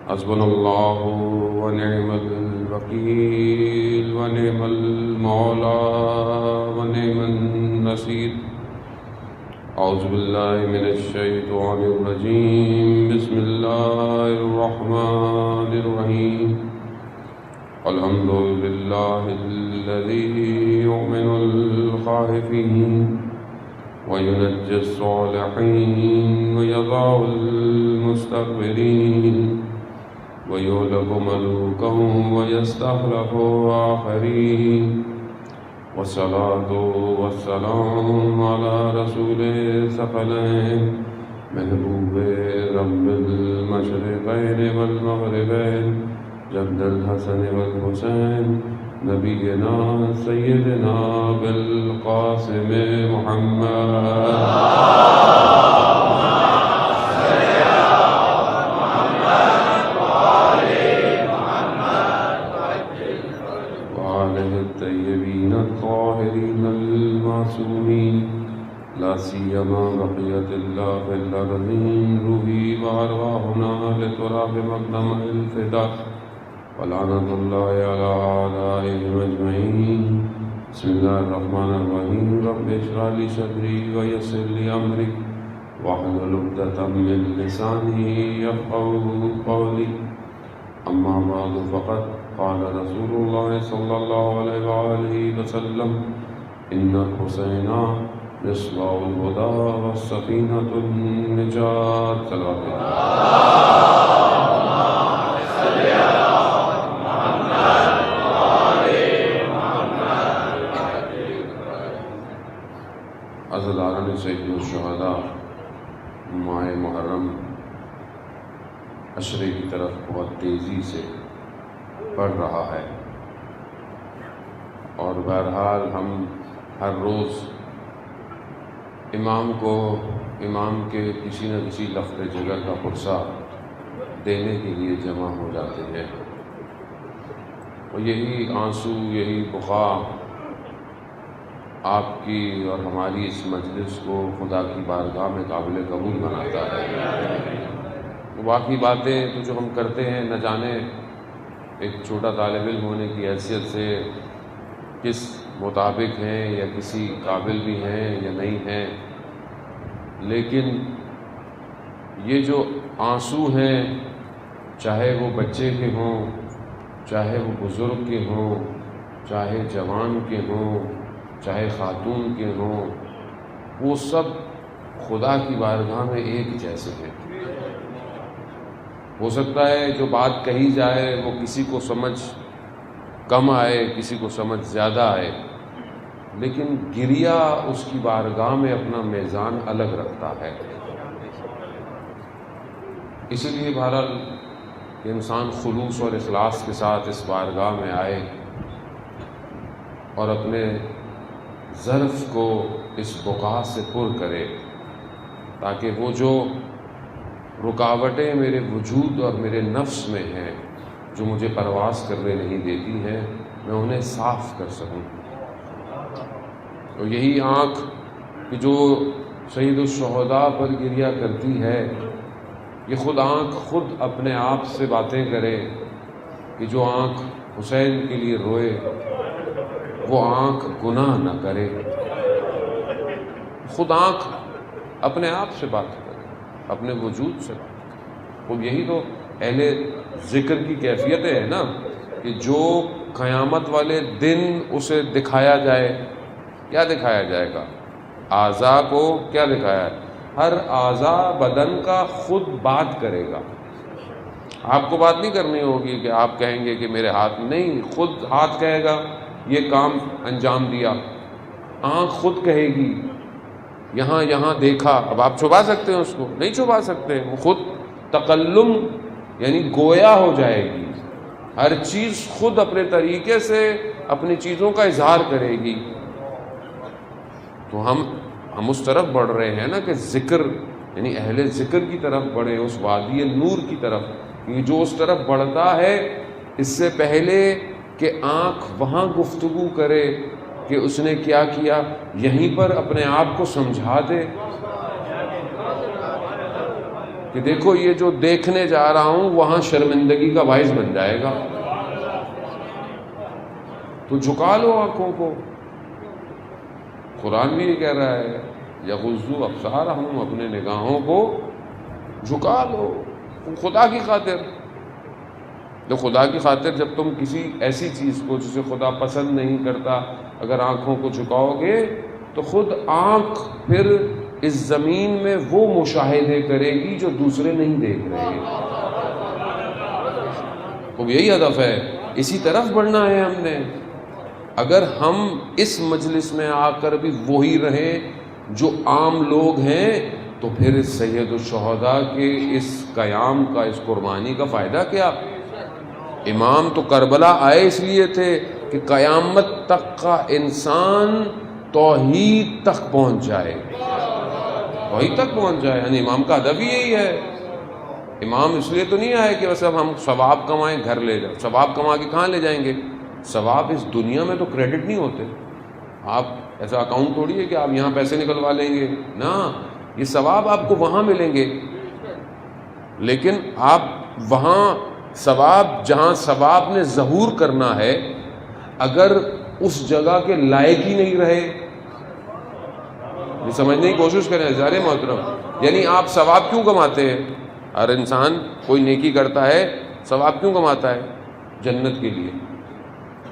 حسبنا الله ونعم الوكيل ونعم المولى ونعم النصير. أعوذ بالله من الشيطان الرجيم. بسم الله الرحمن الرحيم. الحمد لله الذي يؤمن الخائفين وينجي الصالحين ويضع المستكبرين ويهلك ملوكهم ويستخلف آخرين. والصلاة والسلام على رسول الثقلين محبوب رب المشرقين والمغربين جد الحسن والحسين نبينا سيدنا بالقاسم محمد وآله الطيبين الطاهرين المعصومين لا سيما بقية الله في الأرضين روحي وأرواحنا لتراب مقدم الفداء ولعنة الله على أعدائهم أجمعين. بسم الله الرحمن الرحيم. رب اشرح لي صدري ويسر لي أمري واحلل عقدة من لساني يفقهوا قولي. أما بعد فقد قال رسول الله صلى الله عليه وآله وسلم إن الحسين مصباح الهدى والسكينة النجاة. صلوات عزیزان سید الشہداء، ماہ محرم عشرے کی طرف بہت تیزی سے بڑھ رہا ہے، اور بہرحال ہم ہر روز امام کو امام کے کسی نہ کسی لفظ جگر کا پرسہ دینے کے لیے جمع ہو جاتے ہیں، اور یہی آنسو، یہی بقا آپ کی اور ہماری اس مجلس کو خدا کی بارگاہ میں قابل قبول بناتا ہے۔ باقی باتیں تو جو ہم کرتے ہیں نہ جانے ایک چھوٹا طالب علم ہونے کی حیثیت سے کس مطابق ہیں یا کسی قابل بھی ہیں یا نہیں ہیں، لیکن یہ جو آنسو ہیں، چاہے وہ بچے کے ہوں، چاہے وہ بزرگ کے ہوں، چاہے جوان کے ہوں، چاہے خاتون کے ہوں، وہ سب خدا کی بارگاہ میں ایک جیسے ہیں۔ ہو سکتا ہے جو بات کہی جائے وہ کسی کو سمجھ کم آئے، کسی کو سمجھ زیادہ آئے، لیکن گریہ اس کی بارگاہ میں اپنا میزان الگ رکھتا ہے۔ اسی لیے بہرحال کہ انسان خلوص اور اخلاص کے ساتھ اس بارگاہ میں آئے اور اپنے ظرف کو اس بقا سے پر کرے، تاکہ وہ جو رکاوٹیں میرے وجود اور میرے نفس میں ہیں، جو مجھے پرواز کرنے نہیں دیتی ہیں، میں انہیں صاف کر سکوں۔ تو یہی آنکھ کہ جو سید الشہداء پر گریہ کرتی ہے، یہ خود آنکھ خود اپنے آپ سے باتیں کرے کہ جو آنکھ حسین کے لیے روئے وہ آنکھ گناہ نہ کرے۔ خود آنکھ اپنے آپ سے بات کرے، اپنے وجود سے بات کرے۔ خود یہی تو اہل ذکر کی کیفیتیں ہیں نا، کہ جو قیامت والے دن اسے دکھایا جائے، کیا دکھایا جائے گا؟ اعضاء کو کیا دکھایا ہے؟ ہر اعضاء بدن کا خود بات کرے گا۔ آپ کو بات نہیں کرنی ہوگی کہ آپ کہیں گے کہ میرے ہاتھ نہیں، خود ہاتھ کہے گا یہ کام انجام دیا، آنکھ خود کہے گی یہاں یہاں دیکھا۔ اب آپ چھپا سکتے ہیں اس کو؟ نہیں چھپا سکتے، وہ خود تکلم یعنی گویا ہو جائے گی، ہر چیز خود اپنے طریقے سے اپنی چیزوں کا اظہار کرے گی۔ تو ہم اس طرف بڑھ رہے ہیں نا کہ ذکر یعنی اہل ذکر کی طرف بڑھے، اس وادی نور کی طرف، یہ جو اس طرف بڑھتا ہے اس سے پہلے کہ آنکھ وہاں گفتگو کرے کہ اس نے کیا کیا، یہیں پر اپنے آپ کو سمجھا دے کہ دیکھو یہ جو دیکھنے جا رہا ہوں وہاں شرمندگی کا باعث بن جائے گا، تو جھکا لو آنکھوں کو۔ قرآن بھی یہ کہہ رہا ہے یغضوا ابصارہم، اپنے نگاہوں کو جھکا لو خدا کی خاطر۔ تو خدا کی خاطر جب تم کسی ایسی چیز کو جسے خدا پسند نہیں کرتا اگر آنکھوں کو جھکاؤ گے تو خود آنکھ پھر اس زمین میں وہ مشاہدے کرے گی جو دوسرے نہیں دیکھ رہے۔ تو یہی ہدف ہے، اسی طرف بڑھنا ہے ہم نے۔ اگر ہم اس مجلس میں آ کر بھی وہی رہیں جو عام لوگ ہیں تو پھر سید الشہداء کے اس قیام کا، اس قربانی کا فائدہ کیا؟ امام تو کربلا آئے اس لیے تھے کہ قیامت تک کا انسان توحید تک پہنچ جائے، توحید تک پہنچ جائے، یعنی امام کا ہدف ہی یہی ہے۔ امام اس لیے تو نہیں آئے کہ بس اب ہم ثواب کمائیں گھر لے جائیں، ثواب کما کے کہاں لے جائیں گے؟ ثواب اس دنیا میں تو کریڈٹ نہیں ہوتے، آپ ایسا اکاؤنٹ تھوڑی ہے کہ آپ یہاں پیسے نکلوا لیں گے، نا، یہ ثواب آپ کو وہاں ملیں گے، لیکن آپ وہاں ثواب، جہاں ثواب نے ظہور کرنا ہے، اگر اس جگہ کے لائق ہی نہیں رہے، یہ سمجھنے کی کوشش کریں عزیزان محترم، یعنی آپ ثواب کیوں کماتے ہیں؟ ہر انسان کوئی نیکی کرتا ہے، ثواب کیوں کماتا ہے؟ جنت کے لیے،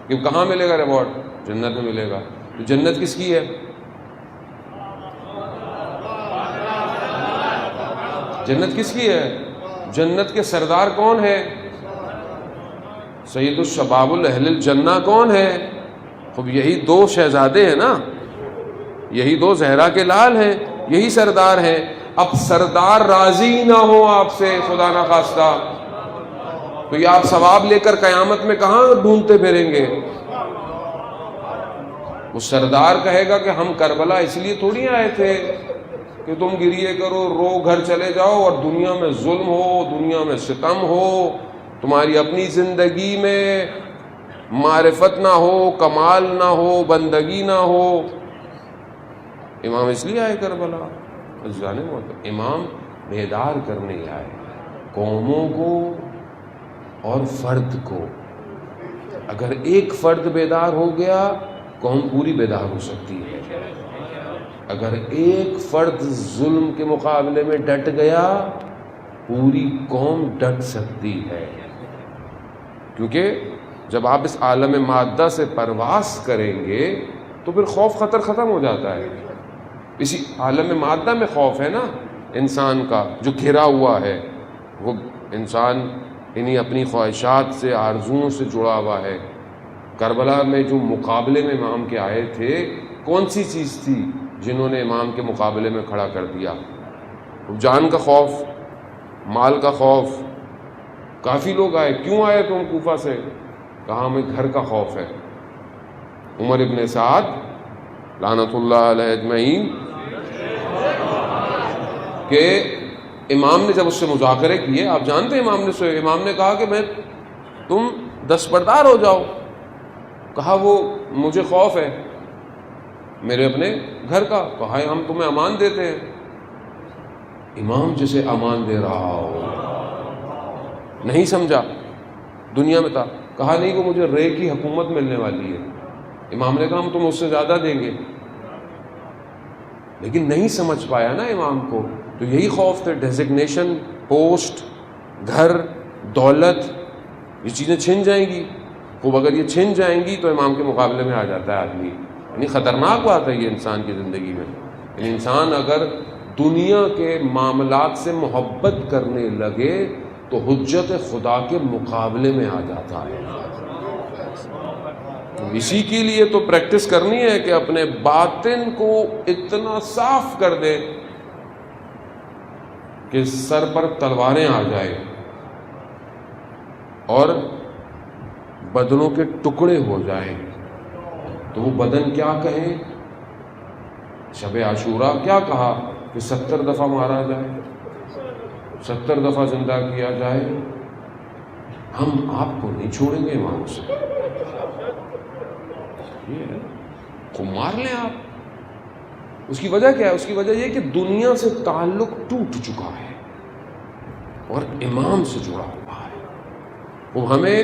کہ کہاں ملے گا ریوارڈ؟ جنت میں ملے گا۔ تو جنت کس کی ہے؟ جنت کس کی ہے؟ جنت کے سردار کون ہے؟ سید الشباب اہل الجنہ کون ہے؟ خب یہی دو شہزادے ہیں نا، یہی دو زہرا کے لال ہیں، یہی سردار ہیں۔ اب سردار راضی نہ ہو آپ سے، خدا نہ خواستہ، تو یہ آپ ثواب لے کر قیامت میں کہاں ڈھونڈتے پھریں گے؟ وہ سردار کہے گا کہ ہم کربلا اس لیے تھوڑی آئے تھے کہ تم گریے کرو، رو، گھر چلے جاؤ اور دنیا میں ظلم ہو، دنیا میں ستم ہو، تمہاری اپنی زندگی میں معرفت نہ ہو، کمال نہ ہو، بندگی نہ ہو۔ امام اس لیے آئے کربلا، امام بیدار کرنے آئے قوموں کو اور فرد کو۔ اگر ایک فرد بیدار ہو گیا قوم پوری بیدار ہو سکتی ہے، اگر ایک فرد ظلم کے مقابلے میں ڈٹ گیا پوری قوم ڈٹ سکتی ہے، کیونکہ جب آپ اس عالم مادہ سے پرواز کریں گے تو پھر خوف خطر ختم ہو جاتا ہے۔ اسی عالم مادہ میں خوف ہے نا انسان کا، جو گھرا ہوا ہے، وہ انسان انہیں اپنی خواہشات سے، آرزوؤں سے جڑا ہوا ہے۔ کربلا میں جو مقابلے میں امام کے آئے تھے، کون سی چیز تھی جنہوں نے امام کے مقابلے میں کھڑا کر دیا؟ جان کا خوف، مال کا خوف۔ کافی لوگ آئے، کیوں آئے تم کوفہ سے؟ کہا ہمیں گھر کا خوف ہے۔ عمر ابن سعد لعنت اللہ علیہ اجمعین کہ امام نے جب اس سے مذاکرے کیے، آپ جانتے ہیں امام نے کہا کہ تم دستبردار ہو جاؤ۔ کہا وہ مجھے خوف ہے میرے اپنے گھر کا۔ کہا ہم تمہیں امان دیتے ہیں۔ امام جسے امان دے رہا ہو، نہیں سمجھا، دنیا میں تھا، کہا نہیں وہ مجھے رے کی حکومت ملنے والی ہے۔ امام نے کہا ہم تم اس سے زیادہ دیں گے، لیکن نہیں سمجھ پایا نا امام کو۔ تو یہی خوف تھے، ڈیزگنیشن، پوسٹ، گھر، دولت، یہ چیزیں چھن جائیں گی۔ خوب اگر یہ چھن جائیں گی تو امام کے مقابلے میں آ جاتا ہے آدمی، یعنی خطرناک بات ہے یہ انسان کی زندگی میں۔ یعنی انسان اگر دنیا کے معاملات سے محبت کرنے لگے تو حجت خدا کے مقابلے میں آ جاتا ہے۔ اسی کے لیے تو پریکٹس کرنی ہے کہ اپنے باطن کو اتنا صاف کر دے کہ سر پر تلواریں آ جائے اور بدنوں کے ٹکڑے ہو جائیں۔ تو وہ بدن کیا کہیں؟ شب عاشورہ کیا کہا کہ 70 دفعہ مارا جائے، 70 دفعہ زندہ کیا جائے۔ ہم آپ کو نہیں چھوڑیں گے امام سے، کو مار لیں آپ۔ اس کی وجہ کیا ہے؟ اس کی وجہ یہ کہ دنیا سے تعلق ٹوٹ چکا ہے، اور امام سے جڑا ہوا ہے. وہ ہمیں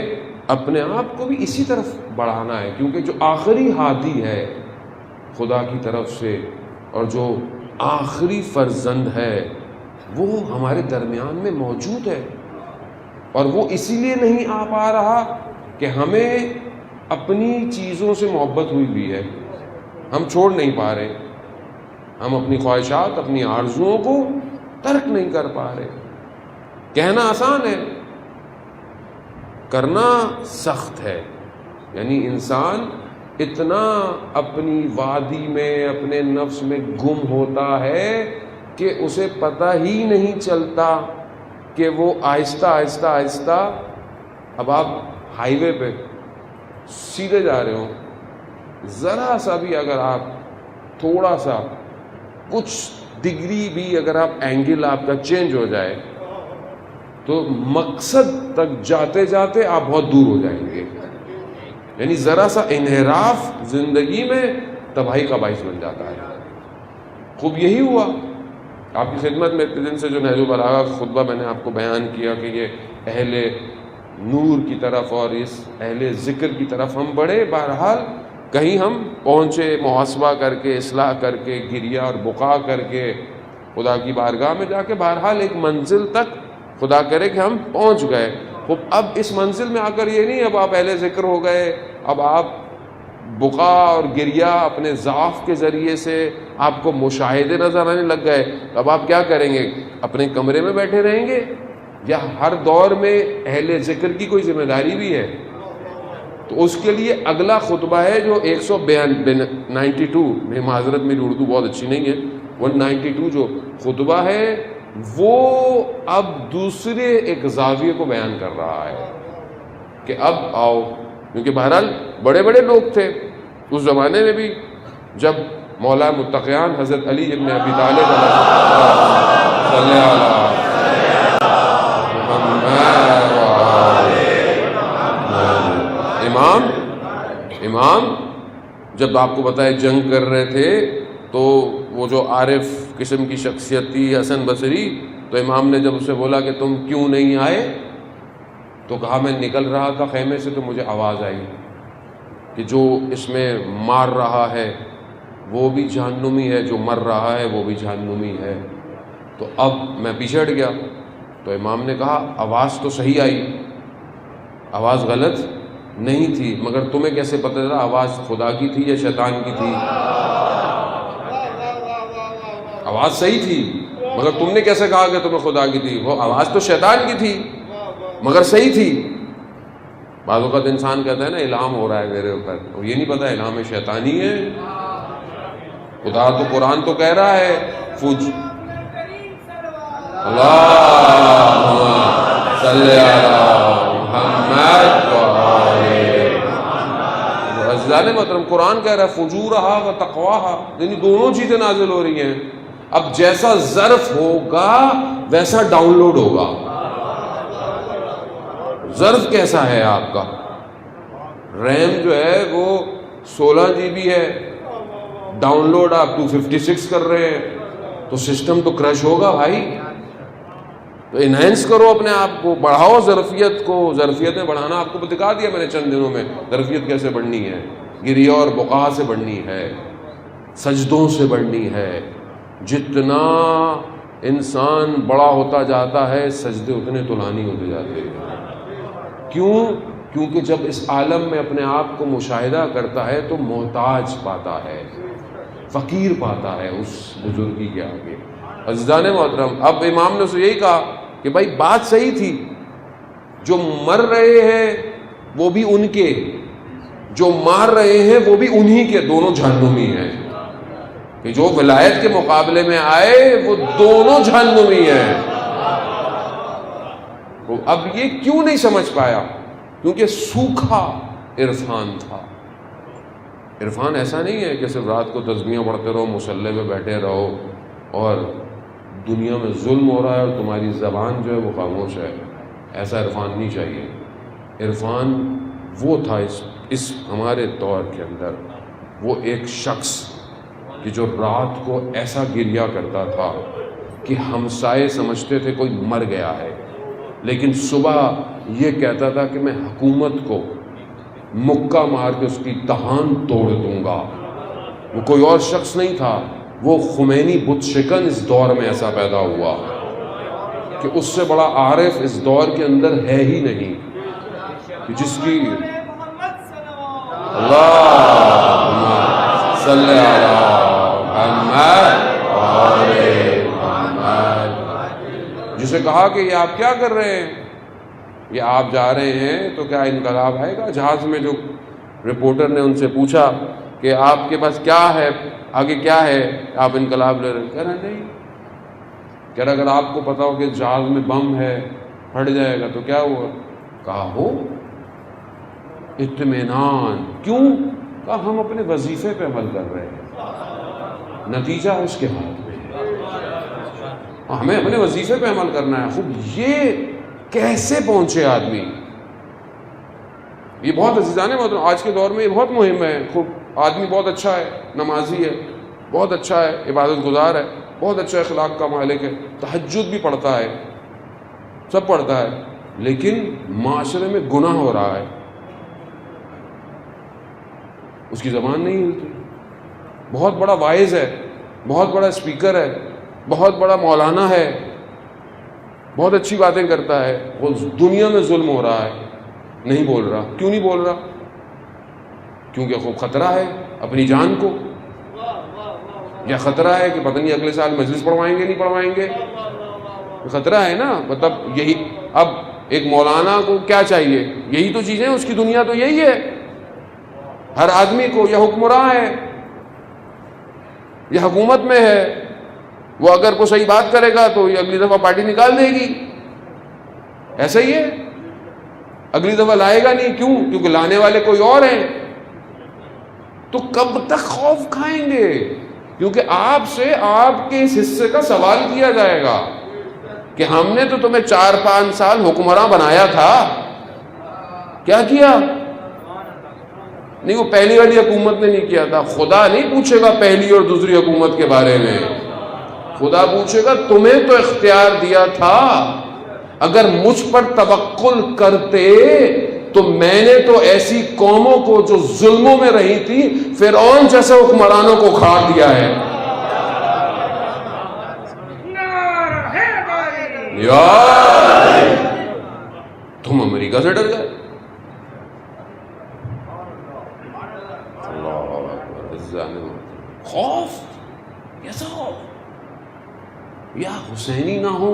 اپنے آپ کو بھی اسی طرف بڑھانا ہے، کیونکہ جو آخری ہادی ہے خدا کی طرف سے اور جو آخری فرزند ہے وہ ہمارے درمیان میں موجود ہے. اور وہ اسی لیے نہیں آ پا رہا کہ ہمیں اپنی چیزوں سے محبت ہوئی ہے، ہم چھوڑ نہیں پا رہے، ہم اپنی خواہشات، اپنی آرزوؤں کو ترک نہیں کر پا رہے. کہنا آسان ہے، کرنا سخت ہے. یعنی انسان اتنا اپنی وادی میں، اپنے نفس میں گم ہوتا ہے کہ اسے پتہ ہی نہیں چلتا کہ وہ آہستہ آہستہ آہستہ. اب آپ ہائی وے پہ سیدھے جا رہے ہو، ذرا سا بھی اگر آپ تھوڑا سا کچھ ڈگری بھی اگر آپ اینگل آپ کا چینج ہو جائے تو مقصد تک جاتے جاتے آپ بہت دور ہو جائیں گے. یعنی ذرا سا انحراف زندگی میں تباہی کا باعث بن جاتا ہے. خوب یہی ہوا آپ کی خدمت میں اتنے دن سے جو نہج البلاغہ کا خطبہ میں نے آپ کو بیان کیا کہ یہ اہل نور کی طرف اور اس اہل ذکر کی طرف ہم بڑھے. بہرحال کہیں ہم پہنچے، محاسبہ کر کے، اصلاح کر کے، گریہ اور بقا کر کے خدا کی بارگاہ میں جا کے بہرحال ایک منزل تک خدا کرے کہ ہم پہنچ گئے. اب اس منزل میں آ کر یہ نہیں اب آپ اہل ذکر ہو گئے، اب آپ بقا اور گریہ اپنے ضعف کے ذریعے سے آپ کو مشاہدے نظر آنے لگ گئے. اب آپ کیا کریں گے؟ اپنے کمرے میں بیٹھے رہیں گے یا ہر دور میں اہل ذکر کی کوئی ذمہ داری بھی ہے؟ تو اس کے لیے اگلا خطبہ ہے جو 192 میں معذرت میری اردو بہت اچھی نہیں ہے، 192 جو خطبہ ہے وہ اب دوسرے ایک زاویے کو بیان کر رہا ہے کہ اب آؤ. کیونکہ بہرحال بڑے بڑے لوگ تھے اس زمانے میں بھی، جب مولا متقیان حضرت علی ابن ابی طالب صلی اللہ امام جب آپ کو پتہ ہے جنگ کر رہے تھے تو وہ جو عارف قسم کی شخصیت تھی حسن بصری، تو امام نے جب اسے بولا کہ تم کیوں نہیں آئے تو کہا میں نکل رہا تھا خیمے سے تو مجھے آواز آئی کہ جو اس میں مار رہا ہے وہ بھی جہنمی ہے، جو مر رہا ہے وہ بھی جہنمی ہے. تو اب میں پیچھے ہٹ گیا. تو امام نے کہا آواز تو صحیح آئی، آواز غلط نہیں تھی، مگر تمہیں کیسے پتہ چلا آواز خدا کی تھی یا شیطان کی تھی؟ آواز صحیح تھی مگر تم نے کیسے کہا کہ تمہیں خدا کی تھی؟ وہ آواز تو شیطان کی تھی مگر صحیح تھی. بعض اوقات انسان کہتا ہے نا الہام ہو رہا ہے میرے اوپر، اور یہ نہیں پتا الہام شیطانی ہے. خدا تو قرآن تو کہہ رہا ہے اللہم صلی علی محمد عزیزان محترم، قرآن کہہ رہا ہے فجورہا و تقواہا، یعنی دونوں چیزیں نازل ہو رہی ہیں. اب جیسا ظرف ہوگا ویسا ڈاؤن لوڈ ہوگا. ظرف کیسا ہے آپ کا؟ ریم جو ہے وہ 16 GB ہے، ڈاؤن لوڈ آپ 256 کر رہے ہیں تو سسٹم تو کرش ہوگا بھائی. تو انہینس کرو اپنے آپ کو، بڑھاؤ ظرفیت کو. ظرفیتیں بڑھانا آپ کو بتا دیا میں نے چند دنوں میں، ظرفیت کیسے بڑھنی ہے. گریہ اور بقا سے بڑھنی ہے، سجدوں سے بڑھنی ہے. جتنا انسان بڑا ہوتا جاتا ہے سجدے اتنے طولانی ہوتے جاتے ہیں. کیوں؟ کیونکہ جب اس عالم میں اپنے آپ کو مشاہدہ کرتا ہے تو محتاج پاتا ہے، فقیر پاتا ہے اس بزرگی کے آگے. عزیزان محترم، اب امام نے اسے یہی کہا کہ بھائی بات صحیح تھی، جو مر رہے ہیں وہ بھی ان کے، جو مار رہے ہیں وہ بھی انہی کے، دونوں جہنمی ہیں. کہ جو ولایت کے مقابلے میں آئے وہ دونوں جہنمی ہیں. اب یہ کیوں نہیں سمجھ پایا؟ کیونکہ سوکھا عرفان تھا. عرفان ایسا نہیں ہے کہ صرف رات کو تسبیحیں پڑھتے رہو، مصلی پہ بیٹھے رہو اور دنیا میں ظلم ہو رہا ہے اور تمہاری زبان جو ہے وہ خاموش ہے. ایسا عرفان نہیں چاہیے. عرفان وہ تھا اس ہمارے دور کے اندر، وہ ایک شخص کہ جو رات کو ایسا گریہ کرتا تھا کہ ہمسائے سمجھتے تھے کوئی مر گیا ہے. لیکن صبح یہ کہتا تھا کہ میں حکومت کو مکہ مار کے اس کی دہان توڑ دوں گا. وہ کوئی اور شخص نہیں تھا، وہ خمینی بت شکن اس دور میں ایسا پیدا ہوا کہ اس سے بڑا عارف اس دور کے اندر ہے ہی نہیں، کہ جس کی اللہم صلی علی محمد جسے کہا کہ یہ آپ کیا کر رہے ہیں، یہ آپ جا رہے ہیں تو کیا انقلاب آئے گا؟ جہاز میں جو رپورٹر نے ان سے پوچھا کہ آپ کے پاس کیا ہے، آگے کیا ہے، آپ انقلاب لے رہے ہیں؟ کہہ رہے نہیں. کہہ رہا اگر آپ کو پتا ہو کہ جہاز میں بم ہے، پھٹ جائے گا تو کیا ہوا؟ کہا ہو اطمینان. کیوں؟ کہا ہم اپنے وظیفے پہ عمل کر رہے ہیں، نتیجہ اس کے ہاتھ میں ہے، ہمیں اپنے وظیفے پہ عمل کرنا ہے. خوب یہ کیسے پہنچے آدمی، یہ بہت عزیزان محترم آج کے دور میں یہ بہت مہم ہے. خوب آدمی بہت اچھا ہے، نمازی ہے، بہت اچھا ہے، عبادت گزار ہے، بہت اچھا اخلاق کا مالک ہے، تہجد بھی پڑھتا ہے، سب پڑھتا ہے، لیکن معاشرے میں گناہ ہو رہا ہے، اس کی زبان نہیں ہلتی. بہت بڑا واعظ ہے، بہت بڑا اسپیکر ہے، بہت بڑا مولانا ہے، بہت اچھی باتیں کرتا ہے، وہ دنیا میں ظلم ہو رہا ہے، نہیں بول رہا. کیوں نہیں بول رہا؟ کیونکہ خوب خطرہ ہے اپنی جان کو، یا خطرہ ہے کہ پتہ نہیں اگلے سال مجلس پڑھوائیں گے نہیں پڑھوائیں گے. خطرہ ہے نا. مطلب یہی اب ایک مولانا کو کیا چاہیے؟ یہی تو چیزیں، اس کی دنیا تو یہی ہے. ہر آدمی کو یہ حکمراں ہے، یہ حکومت میں ہے، وہ اگر کوئی صحیح بات کرے گا تو یہ اگلی دفعہ پارٹی نکال دے گی. ایسا ہی ہے، اگلی دفعہ لائے گا نہیں. کیوں؟ کیونکہ لانے والے کوئی اور ہیں. تو کب تک خوف کھائیں گے؟ کیونکہ آپ سے آپ کے اس حصے کا سوال کیا جائے گا کہ ہم نے تو تمہیں 4-5 سال حکمراں بنایا تھا، کیا کیا؟ نہیں، وہ پہلی والی حکومت نے نہیں کیا تھا. خدا نہیں پوچھے گا پہلی اور دوسری حکومت کے بارے میں، خدا پوچھے گا تمہیں تو اختیار دیا تھا، اگر مجھ پر توکل کرتے تو میں نے تو ایسی قوموں کو جو ظلموں میں رہی تھی، فرعون جیسے حکمرانوں کو کھاڑ دیا ہے. یار تم امریکہ سے ڈر گئے. خوف، ایسا خوف یا حسینی نہ ہو.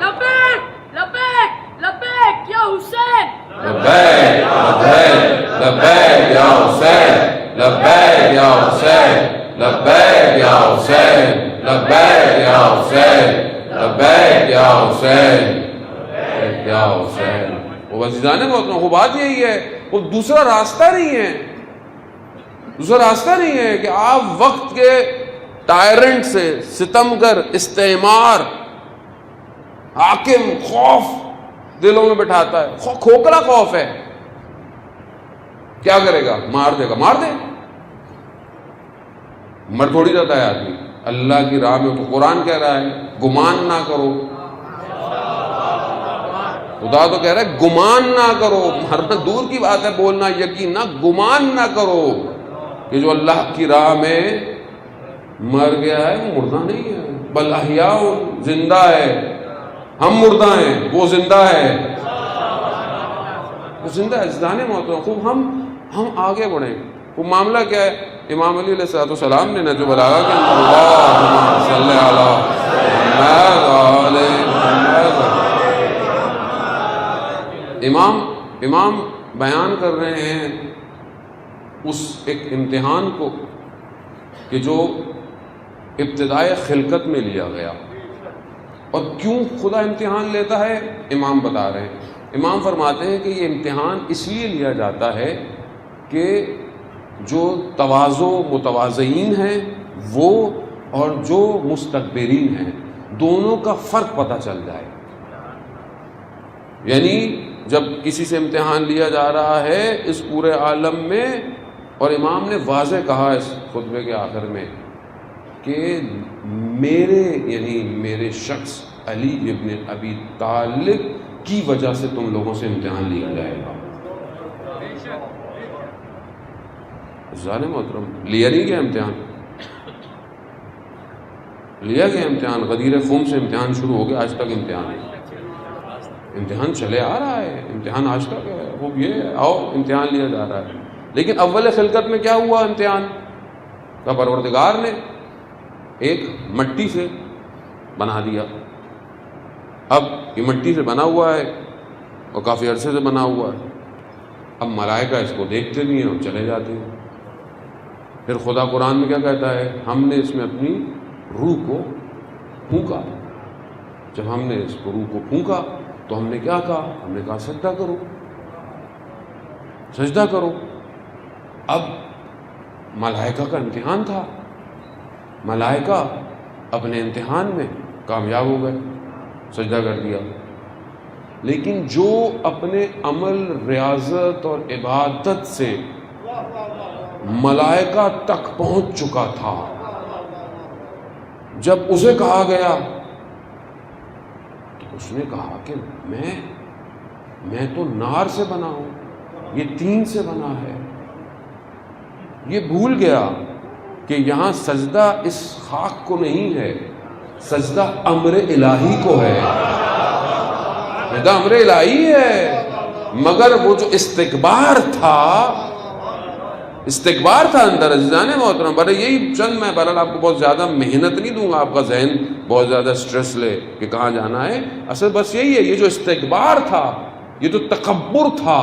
لبیک لبیک لبیک یا حسین، لبیک لبیک لبیک یا حسین، لبیک یا حسین، لبیک یا حسین، لبیک یا حسین، لبیک یا حسین، لبیک یا حسین. وہ عزیزان محترم، وہ بات یہی ہے، وہ دوسرا راستہ نہیں ہے. دوسرا راستہ نہیں ہے کہ آپ وقت کے ٹائرنٹ سے، ستمگر، استعمار، حاکم، خوف دلوں میں بٹھاتا ہے. کھوکھلا خوف ہے. کیا کرے گا؟ مار دے گا. مار دے، مر تھوڑی جاتا ہے آدمی اللہ کی راہ میں. تو قرآن کہہ رہا ہے گمان نہ کرو. خدا تو کہہ رہا ہے گمان نہ کرو. مرنا دور کی بات ہے، بولنا یقین نہ، گمان نہ کرو کہ جو اللہ کی راہ میں مر گیا ہے وہ مردہ نہیں ہے. بل احیاء، زندہ ہے. ہم مردہ ہیں، وہ زندہ ہے. وہ زندہ ہے. زندہ محترم، خوب ہم آگے بڑھیں. وہ معاملہ کیا ہے؟ امام علی علیہ السلام نے نہج البلاغہ کے اندر اللہم صلی علی محمد، امام بیان کر رہے ہیں اس ایک امتحان کو کہ جو ابتدائے خلقت میں لیا گیا. اور کیوں خدا امتحان لیتا ہے؟ امام بتا رہے ہیں. امام فرماتے ہیں کہ یہ امتحان اس لیے لیا جاتا ہے کہ جو تواضع متواضعین ہیں وہ اور جو مستکبرین ہیں دونوں کا فرق پتہ چل جائے. یعنی جب کسی سے امتحان لیا جا رہا ہے اس پورے عالم میں، اور امام نے واضح کہا اس خطبے کے آخر میں کہ میرے یعنی میرے شخص علی ابن ابی طالب کی وجہ سے تم لوگوں سے امتحان لیا جائے گا. ظالم محترم, لیا نہیں گیا امتحان, لیا گیا امتحان. غدیر خم سے امتحان شروع ہو گیا, آج تک امتحان چلے آ رہا ہے, امتحان آج تک ہے. وہ یہ آؤ امتحان لیا جا رہا ہے. لیکن اول خلقت میں کیا ہوا امتحان کا؟ پروردگار نے ایک مٹی سے بنا دیا. اب یہ مٹی سے بنا ہوا ہے اور کافی عرصے سے بنا ہوا ہے. اب ملائکہ اس کو دیکھتے بھی ہیں اور چلے جاتے ہیں. پھر خدا قرآن میں کیا کہتا ہے؟ ہم نے اس میں اپنی روح کو پھونکا. جب ہم نے اس کو روح کو پھونکا تو ہم نے کیا کہا؟ ہم نے کہا سجدہ کرو, سجدہ کرو. اب ملائکہ کا امتحان تھا, ملائکہ اپنے امتحان میں کامیاب ہو گئے, سجدہ کر دیا. لیکن جو اپنے عمل, ریاضت اور عبادت سے ملائکہ تک پہنچ چکا تھا, جب اسے کہا گیا تو اس نے کہا کہ میں تو نار سے بنا ہوں, یہ تین سے بنا ہے. یہ بھول گیا کہ یہاں سجدہ اس خاک کو نہیں ہے, سجدہ امر الہی کو ہے, سجدہ امر الہی ہے. مگر وہ جو استکبار تھا اندر عزیزان محترم. بڑے یہی چند میں بہرحال آپ کو بہت زیادہ محنت نہیں دوں گا, آپ کا ذہن بہت زیادہ سٹریس لے کہ کہاں جانا ہے. اصل بس یہی ہے, یہ جو استکبار تھا, یہ جو تکبر تھا,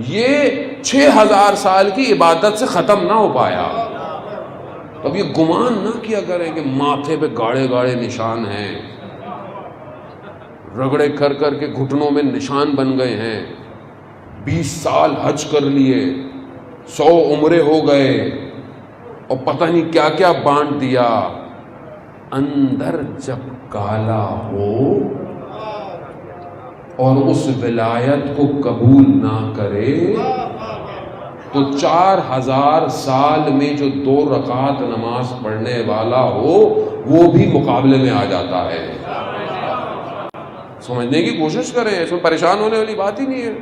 یہ 6000 سال کی عبادت سے ختم نہ ہو پایا. اب یہ گمان نہ کیا کریں کہ ماتھے پہ گاڑے گاڑے نشان ہیں, رگڑے کر کر کے گھٹنوں میں نشان بن گئے ہیں, 20 سال حج کر لیے, 100 عمرے ہو گئے اور پتہ نہیں کیا کیا بانٹ دیا. اندر جب کالا ہو اور اس ولایت کو قبول نہ کرے تو 4000 سال میں جو 2 رکعت نماز پڑھنے والا ہو وہ بھی مقابلے میں آ جاتا ہے. سمجھنے کی کوشش کریں, اس میں پریشان ہونے والی بات ہی نہیں ہے.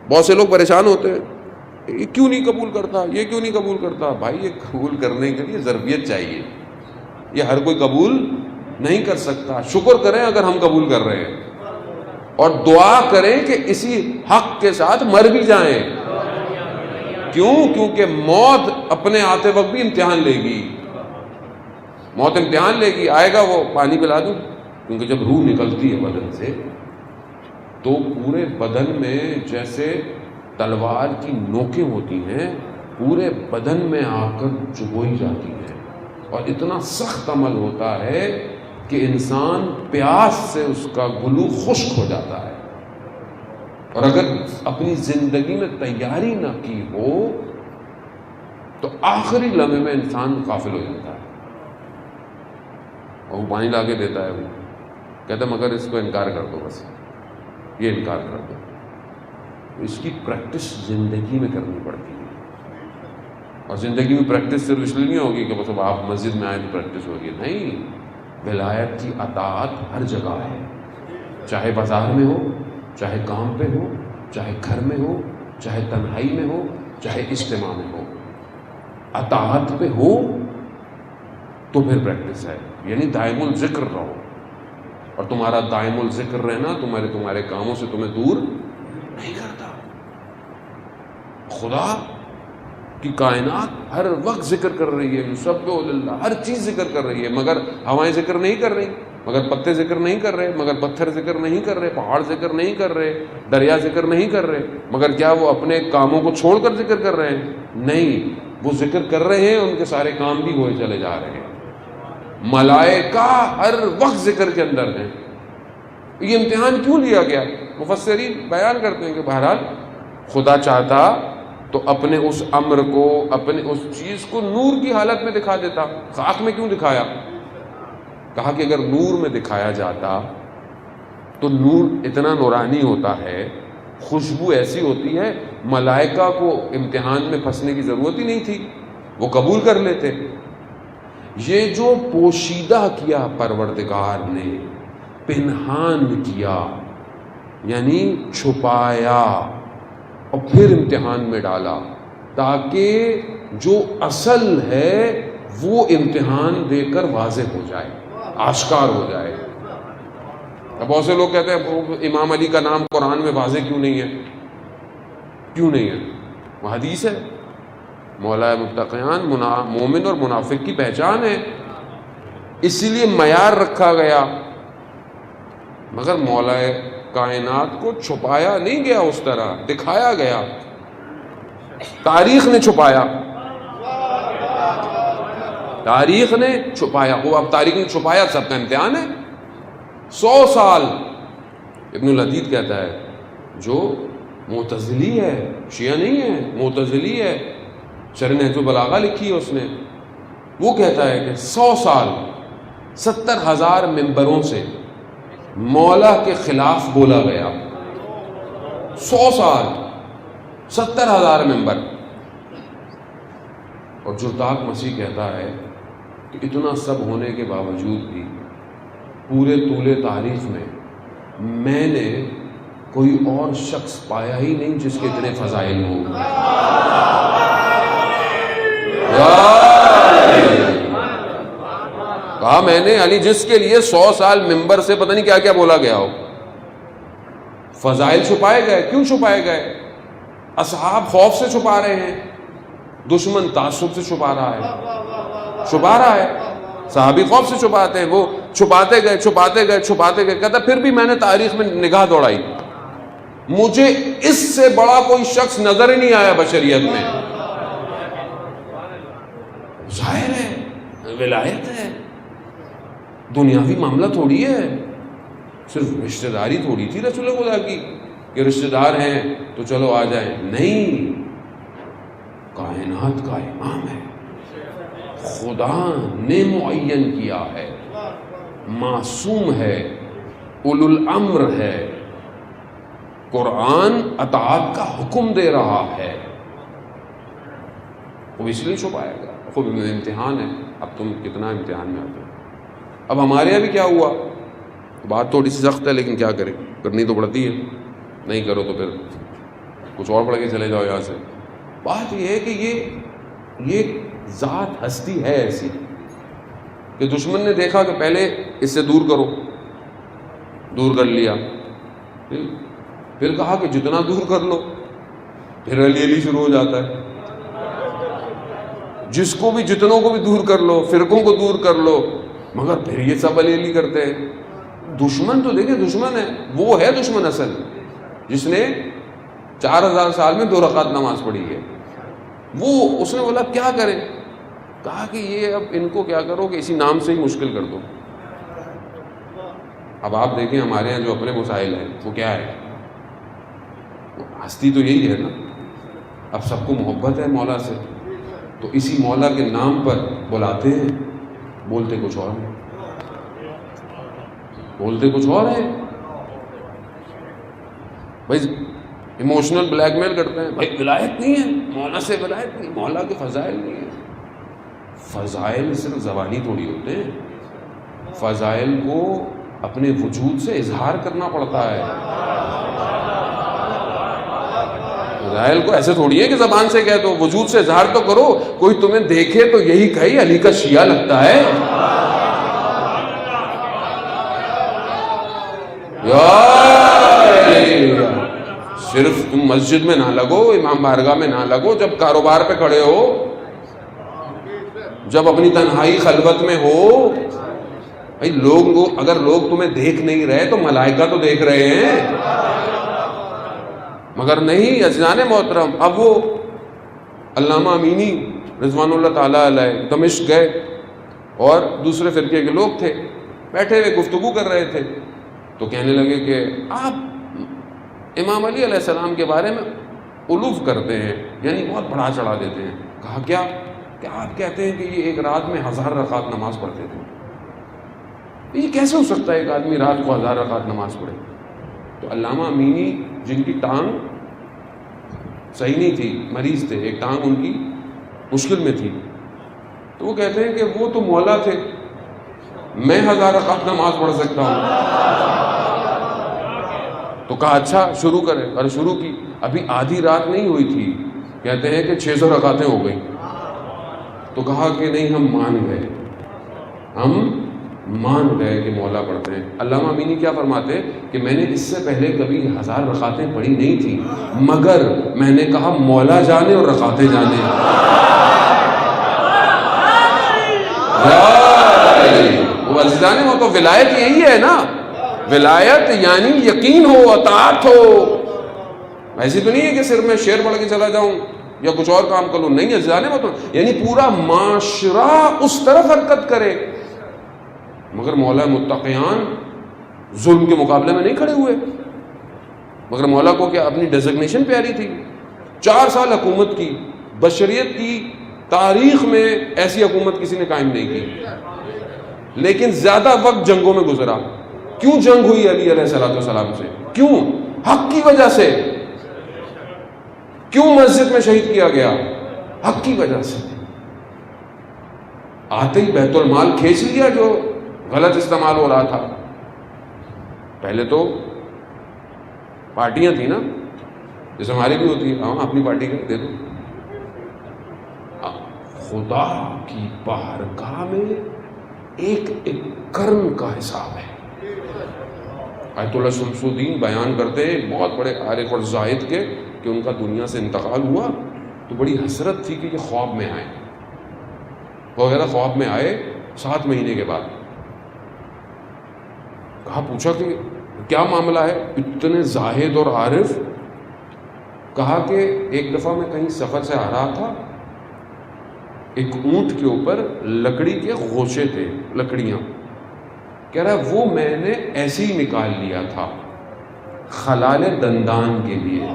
بہت سے لوگ پریشان ہوتے ہیں, یہ کیوں نہیں قبول کرتا, یہ کیوں نہیں قبول کرتا. بھائی یہ قبول کرنے کے لیے ضرورت چاہیے, یہ ہر کوئی قبول نہیں کر سکتا. شکر کریں اگر ہم قبول کر رہے ہیں, اور دعا کریں کہ اسی حق کے ساتھ مر بھی جائیں. کیوں؟ کیونکہ موت اپنے آتے وقت بھی امتحان لے گی, موت امتحان لے گی. آئے گا وہ پانی پلا دوں, کیونکہ جب روح نکلتی ہے بدن سے تو پورے بدن میں جیسے تلوار کی نوکیں ہوتی ہیں, پورے بدن میں آ کر چبوئی جاتی ہیں, اور اتنا سخت عمل ہوتا ہے کہ انسان پیاس سے اس کا گلو خشک ہو جاتا ہے. اور اگر اپنی زندگی میں تیاری نہ کی ہو تو آخری لمحے میں انسان غافل ہو جاتا ہے. اور وہ پانی لا کے دیتا ہے, وہ کہتا ہے مگر اس کو انکار کر دو, بس یہ انکار کر دو. اس کی پریکٹس زندگی میں کرنی پڑتی ہے, اور زندگی میں پریکٹس صرف اس لیے نہیں ہوگی کہ بس اب آپ مسجد میں آئے تو پریکٹس ہوگی. نہیں, ولایت کی اطاعت ہر جگہ ہے, چاہے بازار میں ہو, چاہے کام پہ ہو, چاہے گھر میں ہو, چاہے تنہائی میں ہو, چاہے اجتماع میں ہو. اطاعت پہ ہو تو پھر پریکٹس ہے. یعنی دائم الذکر رہو, اور تمہارا دائم الذکر رہنا تمہارے کاموں سے تمہیں دور نہیں کرتا. خدا کی کائنات ہر وقت ذکر کر رہی ہے, یسبح للہ, ہر چیز ذکر کر رہی ہے, مگر ہوائیں ذکر نہیں کر رہی, مگر پتے ذکر نہیں کر رہے, مگر پتھر ذکر نہیں کر رہے, پہاڑ ذکر نہیں کر رہے, دریا ذکر نہیں کر رہے. مگر کیا وہ اپنے کاموں کو چھوڑ کر ذکر کر رہے ہیں؟ نہیں, وہ ذکر کر رہے ہیں, ان کے سارے کام بھی ہوئے چلے جا رہے ہیں. ملائکہ ہر وقت ذکر کے اندر ہیں. یہ امتحان کیوں لیا گیا؟ مفسرین بیان کرتے ہیں کہ بہرحال خدا چاہتا تو اپنے اس امر کو, اپنے اس چیز کو نور کی حالت میں دکھا دیتا. خاک میں کیوں دکھایا؟ کہا کہ اگر نور میں دکھایا جاتا تو نور اتنا نورانی ہوتا ہے, خوشبو ایسی ہوتی ہے, ملائکہ کو امتحان میں پھنسنے کی ضرورت ہی نہیں تھی, وہ قبول کر لیتے. یہ جو پوشیدہ کیا پروردگار نے، پنہان کیا یعنی چھپایا اور پھر امتحان میں ڈالا، تاکہ جو اصل ہے وہ امتحان دے کر واضح ہو جائے، آشکار ہو جائے۔ اب بہت سے لوگ کہتے ہیں امام علی کا نام قرآن میں واضح کیوں نہیں ہے؟ کیوں نہیں ہے؟ وہ حدیث ہے، مولا متقیان مومن اور منافق کی پہچان ہے، اسی لیے معیار رکھا گیا، مگر مولا کائنات کو چھپایا نہیں گیا، اس طرح دکھایا گیا، تاریخ نے چھپایا، تاریخ نے چھپایا۔ وہ اب تاریخ نے چھپایا، سب کا امتحان ہے۔ 100 سال ابن الحدید کہتا ہے، جو معتزلی ہے، شیعہ نہیں ہے، معتزلی ہے، شرح نہج البلاغہ لکھی ہے اس نے، وہ کہتا ہے کہ 100 سال 70,000 ممبروں سے مولا کے خلاف بولا گیا، 100 سال 70,000 ممبر۔ اور جرداق مسیح کہتا ہے کہ اتنا سب ہونے کے باوجود بھی پورے طول تاریخ میں نے کوئی اور شخص پایا ہی نہیں جس کے اتنے فضائل ہوں۔ کہا میں نے علی جس کے لیے 100 سال ممبر سے پتہ نہیں کیا کیا بولا گیا ہو، فضائل چھپائے گئے۔ کیوں چھپائے گئے؟ اصحاب خوف سے چھپا رہے ہیں، دشمن تعصب سے چھپا رہا ہے، صحابی خوف سے چھپاتے ہیں، وہ چھپاتے گئے، کہتا پھر بھی میں نے تاریخ میں نگاہ دوڑائی، مجھے اس سے بڑا کوئی شخص نظر ہی نہیں آیا بشریت میں۔ ظاہر ہے ولایت ہے، دنیاوی معاملہ تھوڑی ہے، صرف رشتہ داری تھوڑی تھی رسول خدا کی کہ رشتہ دار ہیں تو چلو آ جائیں، نہیں، کائنات کا امام ہے، خدا نے معین کیا ہے، معصوم ہے، اولو الامر ہے، قرآن اطاعت کا حکم دے رہا ہے، وہ اس لیے چھپائے گا۔ خود امتحان ہے، اب تم کتنا امتحان میں آتے ہو۔ اب ہمارے یہاں بھی کیا ہوا، بات تھوڑی سی سخت ہے لیکن کیا کریں، کرنی تو پڑتی ہے، نہیں کرو تو پھر کچھ اور پڑھ کے چلے جاؤ یہاں سے۔ بات یہ ہے کہ یہ ذات ہستی ہے ایسی کہ دشمن نے دیکھا کہ پہلے اس سے دور کرو، دور کر لیا، پھر کہا کہ جتنا دور کر لو، پھر علی شروع ہو جاتا ہے، جس کو بھی جتنوں کو بھی دور کر لو، فرقوں کو دور کر لو، مگر پھر یہ سب علی کرتے ہیں۔ دشمن تو دیکھیں دشمن ہے، وہ ہے دشمن اصل، جس نے 4000 سال میں 2 رکعت نماز پڑھی ہے، وہ اس نے بولا کیا کریں، کہا کہ یہ اب ان کو کیا کرو کہ اسی نام سے ہی مشکل کر دو۔ اب آپ دیکھیں ہمارے یہاں جو اپنے مسائل ہیں وہ کیا ہے، ہستی تو یہی ہے نا، اب سب کو محبت ہے مولا سے، تو اسی مولا کے نام پر بلاتے ہیں، بولتے کچھ اور ہیں، بھائی ایموشنل بلیک میل کرتے ہیں، بھائی ولایت نہیں ہے، مولا سے ولایت نہیں، مولا کے فضائل نہیں ہے۔ فضائل صرف زبانی تھوڑی ہوتے ہیں، فضائل کو اپنے وجود سے اظہار کرنا پڑتا ہے، فضائل کو ایسے تھوڑی ہے کہ زبان سے کہہ دو، وجود سے اظہار تو کرو، کوئی تمہیں دیکھے تو یہی کہے علی کا شیعہ لگتا ہے۔ صرف تم مسجد میں نہ لگو، امام بارگاہ میں نہ لگو، جب کاروبار پہ کھڑے ہو، جب اپنی تنہائی خلوت میں ہو، بھائی اگر لوگ تمہیں دیکھ نہیں رہے تو ملائکہ تو دیکھ رہے ہیں، مگر نہیں عزیزان محترم۔ اب وہ علامہ امینی رضوان اللہ تعالیٰ علیہ دمشق گئے اور دوسرے فرقے کے لوگ تھے، بیٹھے ہوئے گفتگو کر رہے تھے، تو کہنے لگے کہ آپ امام علی علیہ السلام کے بارے میں الوف کرتے ہیں، یعنی بہت بڑھا چڑھا دیتے ہیں۔ کہا کیا کہ آپ کہتے ہیں کہ یہ ایک رات میں 1000 رکعت نماز پڑھتے تھے، یہ کیسے ہو سکتا ہے ایک آدمی رات کو 1000 رکعت نماز پڑھے؟ تو علامہ امینی جن کی ٹانگ صحیح نہیں تھی، مریض تھے، ایک ٹانگ ان کی مشکل میں تھی، تو وہ کہتے ہیں کہ وہ تو مولا تھے، میں 1000 رکعت نماز پڑھ سکتا ہوں. تو کہا اچھا شروع کریں. اور شروع کی، ابھی آدھی رات نہیں ہوئی تھی، کہتے ہیں کہ 600 رکعتیں ہو گئیں. تو کہا کہ نہیں، ہم مان گئے کہ مولا پڑھتے ہیں. علامہ امینی کیا فرماتے ہیں کہ میں نے اس سے پہلے کبھی 1000 رکعتیں پڑھی نہیں تھی، مگر میں نے کہا مولا جانے اور رکعتیں جانے. وہ عزیزان وہ تو ولایت یہی ہے نا، ولایت یعنی یقین ہو، اطاعت ہو. ایسی تو نہیں ہے کہ صرف میں شعر پڑھ کے چلا جاؤں یا کچھ اور کام کروں، نہیں عزیزان وہ تو یعنی پورا معاشرہ اس طرف حرکت کرے. مگر مولا متقیان ظلم کے مقابلے میں نہیں کھڑے ہوئے. مگر مولا کو کیا اپنی ڈیزگنیشن پیاری تھی. 4 سال حکومت کی، بشریت کی تاریخ میں ایسی حکومت کسی نے قائم نہیں کی، لیکن زیادہ وقت جنگوں میں گزرا. کیوں جنگ ہوئی علی علیہ السلام سے؟ کیوں؟ حق کی وجہ سے. کیوں مسجد میں شہید کیا گیا؟ حق کی وجہ سے. آتے ہی بیت المال کھینچ لیا جو غلط استعمال ہو رہا تھا. پہلے تو پارٹیاں تھیں نا، جیسے ہماری بھی ہوتی ہے، ہاں اپنی پارٹی کا دے دو. خدا کی بارگاہ میں ایک کرن کا حساب ہے. آیت اللہ شمس الدین بیان کرتے ہیں بہت بڑے عارف اور زاہد کے کہ ان کا دنیا سے انتقال ہوا تو بڑی حسرت تھی کہ یہ خواب میں آئے وغیرہ. خواب میں آئے 7 مہینے کے بعد. کہا پوچھا کہ کیا معاملہ ہے، اتنے زاہد اور عارف. کہا کہ ایک دفعہ میں کہیں سفر سے آ رہا تھا، ایک اونٹ کے اوپر لکڑی کے گوشے تھے، لکڑیاں. کہہ رہا وہ میں نے ایسے ہی نکال لیا تھا خلال دندان کے لیے،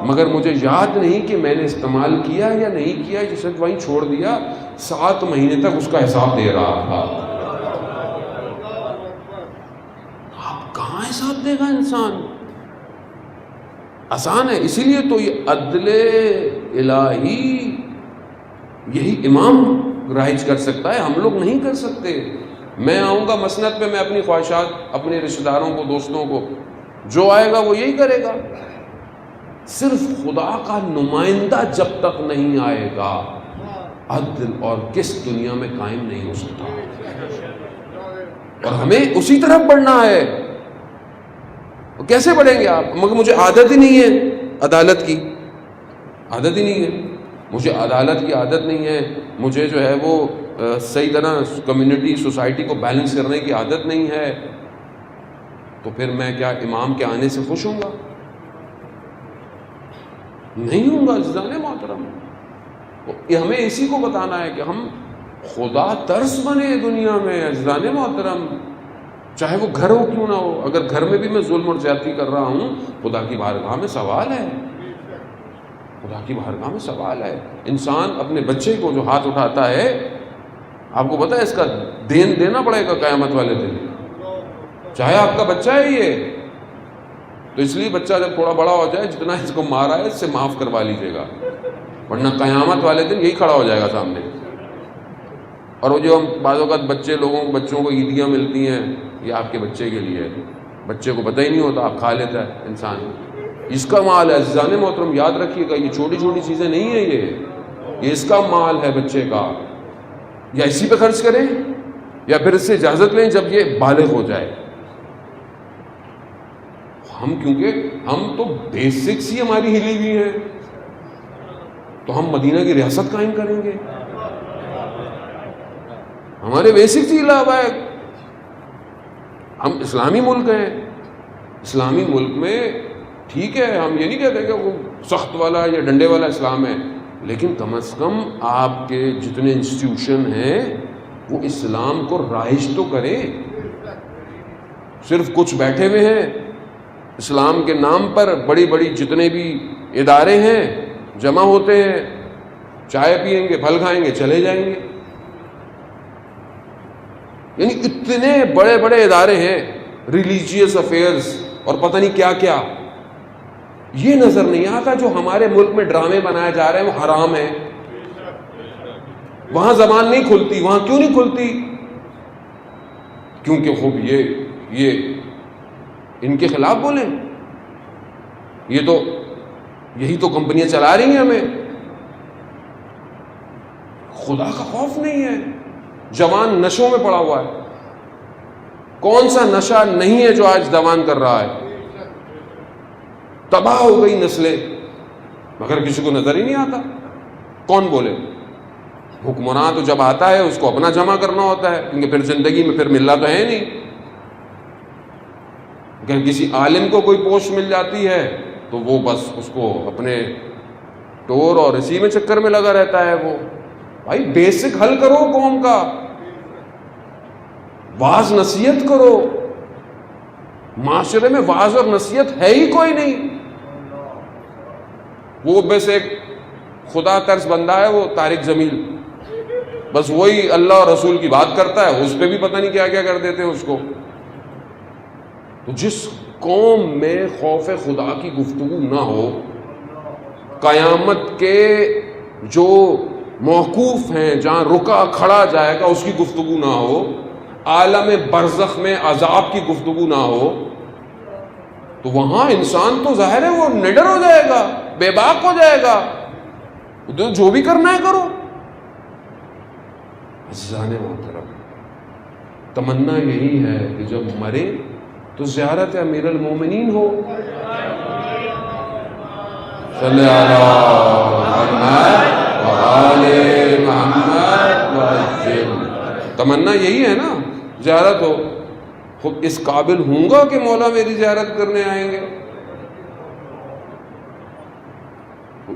مگر مجھے یاد نہیں کہ میں نے استعمال کیا یا نہیں کیا، جسے وہیں چھوڑ دیا. 7 مہینے تک اس کا حساب دے رہا تھا. آپ کہاں حساب دے گا انسان؟ آسان ہے. اسی لیے تو یہ عدل الہی یہی امام رائج کر سکتا ہے، ہم لوگ نہیں کر سکتے. میں آؤں گا مسند پہ، میں اپنی خواہشات اپنے رشتہ داروں کو، دوستوں کو، جو آئے گا وہ یہی کرے گا. صرف خدا کا نمائندہ جب تک نہیں آئے گا عدل اور کس دنیا میں قائم نہیں ہو سکتا. اور ہمیں اسی طرف بڑھنا ہے. کیسے بڑھیں گے آپ؟ مگر مجھے عادت ہی نہیں ہے عدالت کی، عادت ہی نہیں ہے. مجھے عدالت کی عادت نہیں ہے، مجھے جو ہے وہ صحیح طرح کمیونٹی سوسائٹی کو بیلنس کرنے کی عادت نہیں ہے. تو پھر میں کیا امام کے آنے سے خوش ہوں گا؟ نہیں ہوں گا. عزیزان محترم، یہ ہمیں اسی کو بتانا ہے کہ ہم خدا ترس بنے دنیا میں. عزیزان محترم، چاہے وہ گھر ہو کیوں نہ ہو، اگر گھر میں بھی میں ظلم اور زیادتی کر رہا ہوں، خدا کی بارگاہ میں سوال ہے. خدا کی بارگاہ میں سوال ہے. انسان اپنے بچے کو جو ہاتھ اٹھاتا ہے، آپ کو پتہ ہے اس کا دین دینا پڑے گا قیامت والے دن. چاہے آپ کا بچہ ہے یہ، تو اس لیے بچہ جب تھوڑا بڑا ہو جائے، جتنا اس کو مارا ہے اس سے معاف کروا لیجیے گا، ورنہ قیامت والے دن یہی کھڑا ہو جائے گا سامنے. اور وہ جو ہم بعض اوقات بچوں کو عیدیاں ملتی ہیں، یہ آپ کے بچے کے لیے ہے. بچے کو پتہ ہی نہیں ہوتا، آپ کھا لیتا ہے انسان. اس کا مال ہے. عزیزان محترم یاد رکھیے گا، یہ چھوٹی چھوٹی چیزیں نہیں ہیں، یہ اس کا مال ہے بچے کا. یا اسی پہ خرچ کریں یا پھر اس سے اجازت لیں جب یہ بالغ ہو جائے. کیونکہ ہم تو بیسکس ہی ہماری ہلی ہوئی ہیں، تو ہم مدینہ کی ریاست قائم کریں گے؟ ہمارے بیسکس ہی ہلا ہوا ہے. ہم اسلامی ملک ہیں. اسلامی ملک میں ٹھیک ہے، ہم یہ نہیں کہتے کہ وہ سخت والا یا ڈنڈے والا اسلام ہے، لیکن کم از کم آپ کے جتنے انسٹیٹیوشن ہیں وہ اسلام کو رائج تو کریں. صرف کچھ بیٹھے ہوئے ہیں اسلام کے نام پر، بڑی بڑی جتنے بھی ادارے ہیں جمع ہوتے ہیں، چائے پیئیں گے، پھل کھائیں گے، چلے جائیں گے. یعنی اتنے بڑے بڑے ادارے ہیں، ریلیجیس افیئرز اور پتہ نہیں کیا کیا. یہ نظر نہیں آتا جو ہمارے ملک میں ڈرامے بنائے جا رہے ہیں وہ حرام ہیں. وہاں زبان نہیں کھلتی. وہاں کیوں نہیں کھلتی؟ کیونکہ خوب یہ ان کے خلاف بولیں. یہی تو کمپنیاں چلا رہی ہیں ہمیں. خدا کا خوف نہیں ہے. جوان نشوں میں پڑا ہوا ہے. کون سا نشہ نہیں ہے جو آج دوان کر رہا ہے؟ تباہ ہو گئی نسلیں، مگر کسی کو نظر ہی نہیں آتا. کون بولے؟ حکمراں تو جب آتا ہے اس کو اپنا جمع کرنا ہوتا ہے، کیونکہ پھر زندگی میں پھر ملنا تو ہے نہیں. اگر کسی عالم کو کوئی پوسٹ مل جاتی ہے تو وہ بس اس کو اپنے ٹور اور اسی میں چکر میں لگا رہتا ہے. وہ بھائی بیسک حل کرو قوم کا، واعظ نصیحت کرو. معاشرے میں واعظ اور نصیحت ہے ہی کوئی نہیں. وہ بس ایک خدا طرز بندہ ہے وہ طارق جمیل، بس وہی اللہ اور رسول کی بات کرتا ہے، اس پہ بھی پتہ نہیں کیا کیا کر دیتے ہیں اس کو. تو جس قوم میں خوف خدا کی گفتگو نہ ہو، قیامت کے جو موقوف ہیں جہاں رکا کھڑا جائے گا اس کی گفتگو نہ ہو، عالم برزخ میں عذاب کی گفتگو نہ ہو، تو وہاں انسان تو ظاہر ہے وہ نڈر ہو جائے گا، بے باک ہو جائے گا. جو بھی کرنا ہے کرو. عزیزان محترم، تمنا یہی ہے کہ جب مرے تو زیارت امیر المومنین ہو. صلی اللہ علیہ محمد وسلم. تمنا یہی ہے نا، زیارت ہو. خود اس قابل ہوں گا کہ مولا میری زیارت کرنے آئیں گے؟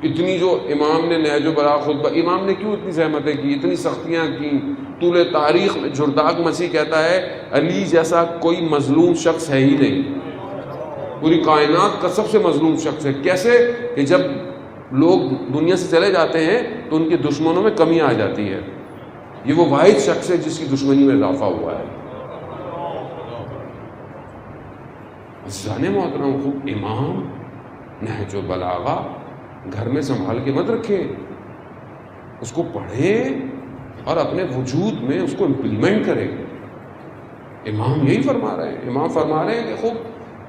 اتنی جو امام نے نہج البلاغہ خطبہ، امام نے کیوں اتنی زحمتیں کی، اتنی سختیاں کی؟ طول تاریخ میں جرداق مسیح کہتا ہے علی جیسا کوئی مظلوم شخص ہے ہی نہیں، پوری کائنات کا سب سے مظلوم شخص ہے. کیسے کہ جب لوگ دنیا سے چلے جاتے ہیں تو ان کے دشمنوں میں کمی آ جاتی ہے. یہ وہ واحد شخص ہے جس کی دشمنی میں اضافہ ہوا ہے. عزیزان محترم، خوب امام نہج البلاغہ گھر میں سنبھال کے مت رکھیں، اس کو پڑھیں اور اپنے وجود میں اس کو امپلیمنٹ کریں. امام یہی فرما رہے ہیں. امام فرما رہے ہیں کہ خوب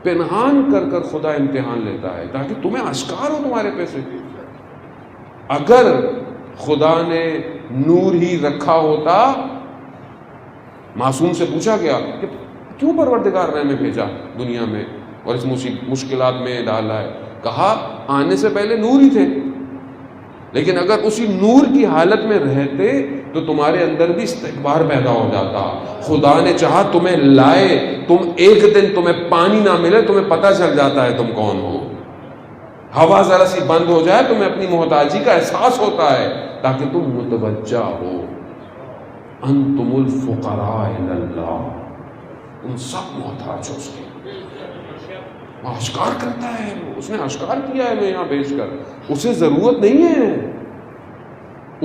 پنہان کر کر خدا امتحان لیتا ہے تاکہ تمہیں اشکار ہو تمہارے پیسے. اگر خدا نے نور ہی رکھا ہوتا، معصوم سے پوچھا گیا کہ کیوں پروردگار نے ہمیں بھیجا دنیا میں اور اس مشکلات میں ڈالا ہے؟ کہا آنے سے پہلے نور ہی تھے، لیکن اگر اسی نور کی حالت میں رہتے تو تمہارے اندر بھی استکبار پیدا ہو جاتا. خدا نے چاہا تمہیں لائے، تم ایک دن تمہیں پانی نہ ملے تمہیں پتہ چل جاتا ہے تم کون ہو. ہوا ذرا سی بند ہو جائے تمہیں اپنی محتاجی کا احساس ہوتا ہے تاکہ تم متوجہ ہو. انتم الفقراء الی اللہ، تم سب محتاج ہو اس کے. اشکار کرتا ہے، اس نے اشکار کیا ہے میں یہاں بھیج کر. اسے ضرورت نہیں ہے،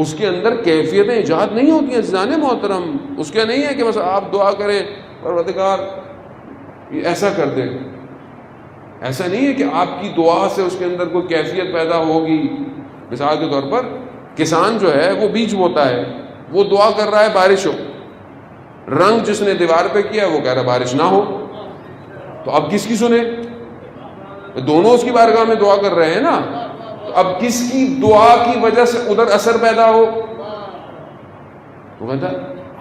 اس کے اندر کیفیتیں ایجاد نہیں ہوتی ہیں. عزیزان محترم، اس کے نہیں ہے کہ بس آپ دعا کریں پروردگار ایسا کر دے. ایسا نہیں ہے کہ آپ کی دعا سے اس کے اندر کوئی کیفیت پیدا ہوگی. مثال کے طور پر کسان جو ہے وہ بیج بوتا ہے، وہ دعا کر رہا ہے بارش ہو. رنگ جس نے دیوار پہ کیا وہ کہہ رہا بارش نہ ہو، تو اب کس کی سنے؟ دونوں اس کی بارگاہ میں دعا کر رہے ہیں نا. تو اب کس کی دعا کی وجہ سے ادھر اثر پیدا ہو؟ تو کہتا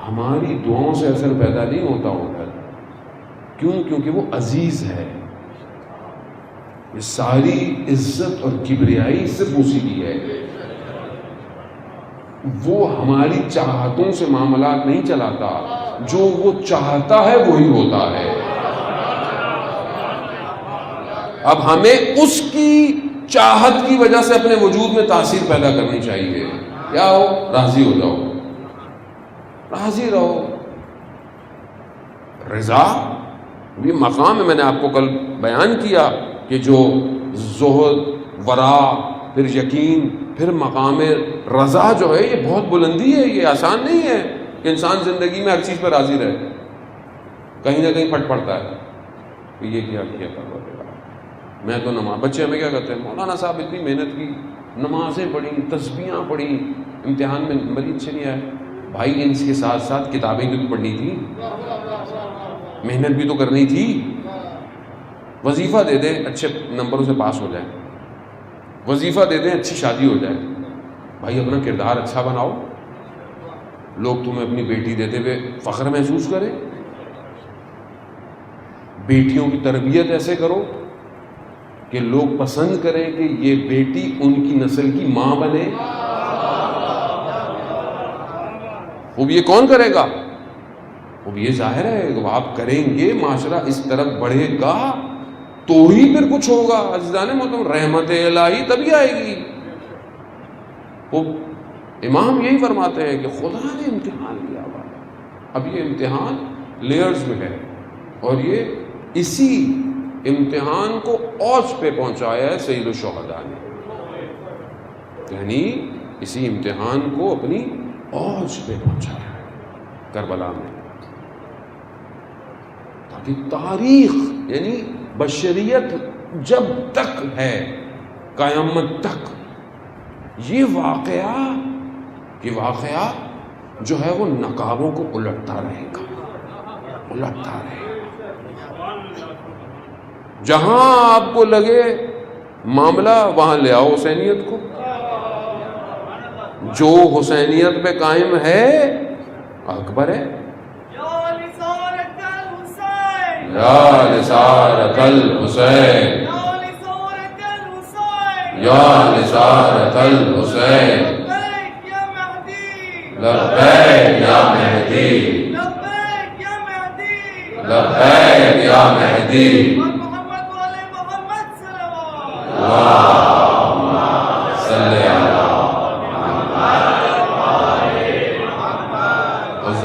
ہماری دعاؤں سے اثر پیدا نہیں ہوتا ادھر. کیوں؟ کیونکہ وہ عزیز ہے. یہ ساری عزت اور کبریائی صرف اسی کی ہے. وہ ہماری چاہتوں سے معاملات نہیں چلاتا، جو وہ چاہتا ہے وہی ہوتا ہے. اب ہمیں اس کی چاہت کی وجہ سے اپنے وجود میں تاثیر پیدا کرنی چاہیے. کیا ہو؟ راضی ہو جاؤ، راضی رہو. رضا یہ مقام ہے، میں نے آپ کو کل بیان کیا کہ جو زہد، ورا، پھر یقین، پھر مقام رضا جو ہے یہ بہت بلندی ہے. یہ آسان نہیں ہے کہ انسان زندگی میں ہر چیز پر راضی رہے. کہیں نہ کہیں پھٹ پڑتا ہے کہ یہ کیا پروردگار، میں تو نماز. بچے ہمیں کیا کہتے ہیں؟ مولانا صاحب اتنی محنت کی، نمازیں پڑھی، تسبیحاں پڑھی، امتحان میں نمبر ہی اچھے نہیں آئے. بھائی ان کے ساتھ ساتھ کتابیں بھی تو پڑھنی تھی, محنت بھی تو کرنی تھی. وظیفہ دے دیں اچھے نمبروں سے پاس ہو جائے, وظیفہ دے دیں اچھی شادی ہو جائے. بھائی اپنا کردار اچھا بناؤ, لوگ تمہیں اپنی بیٹی دیتے ہوئے فخر محسوس کریں. بیٹیوں کی تربیت ایسے کرو کہ لوگ پسند کریں کہ یہ بیٹی ان کی نسل کی ماں بنے. وہ یہ کون کرے گا؟ وہ یہ ظاہر ہے کہ آپ کریں گے, معاشرہ اس طرف بڑھے گا تو ہی پھر کچھ ہوگا. عزیزان محترم, رحمت الہی تبھی آئے گی. وہ امام یہی فرماتے ہیں کہ خدا نے امتحان لیا ہوا ہے, اب یہ امتحان لیئرز میں ہے, اور یہ اسی امتحان کو اوج پہ پہنچایا ہے سید الشہداء نے. یعنی اسی امتحان کو اپنی اوج پہ پہنچایا ہے کربلا میں, تاکہ تاریخ یعنی بشریت جب تک ہے قیامت تک یہ واقعہ جو ہے وہ نقابوں کو الٹتا رہے گا, الٹتا رہے گا. جہاں آپ کو لگے معاملہ وہاں لے آؤ حسینیت کو. جو حسینیت پہ قائم ہے اکبر ہے. یا نثارت الحسین, یا نثارت الحسین, لبیک یا مہدی, لبیک یا مہدی, اللہم صلی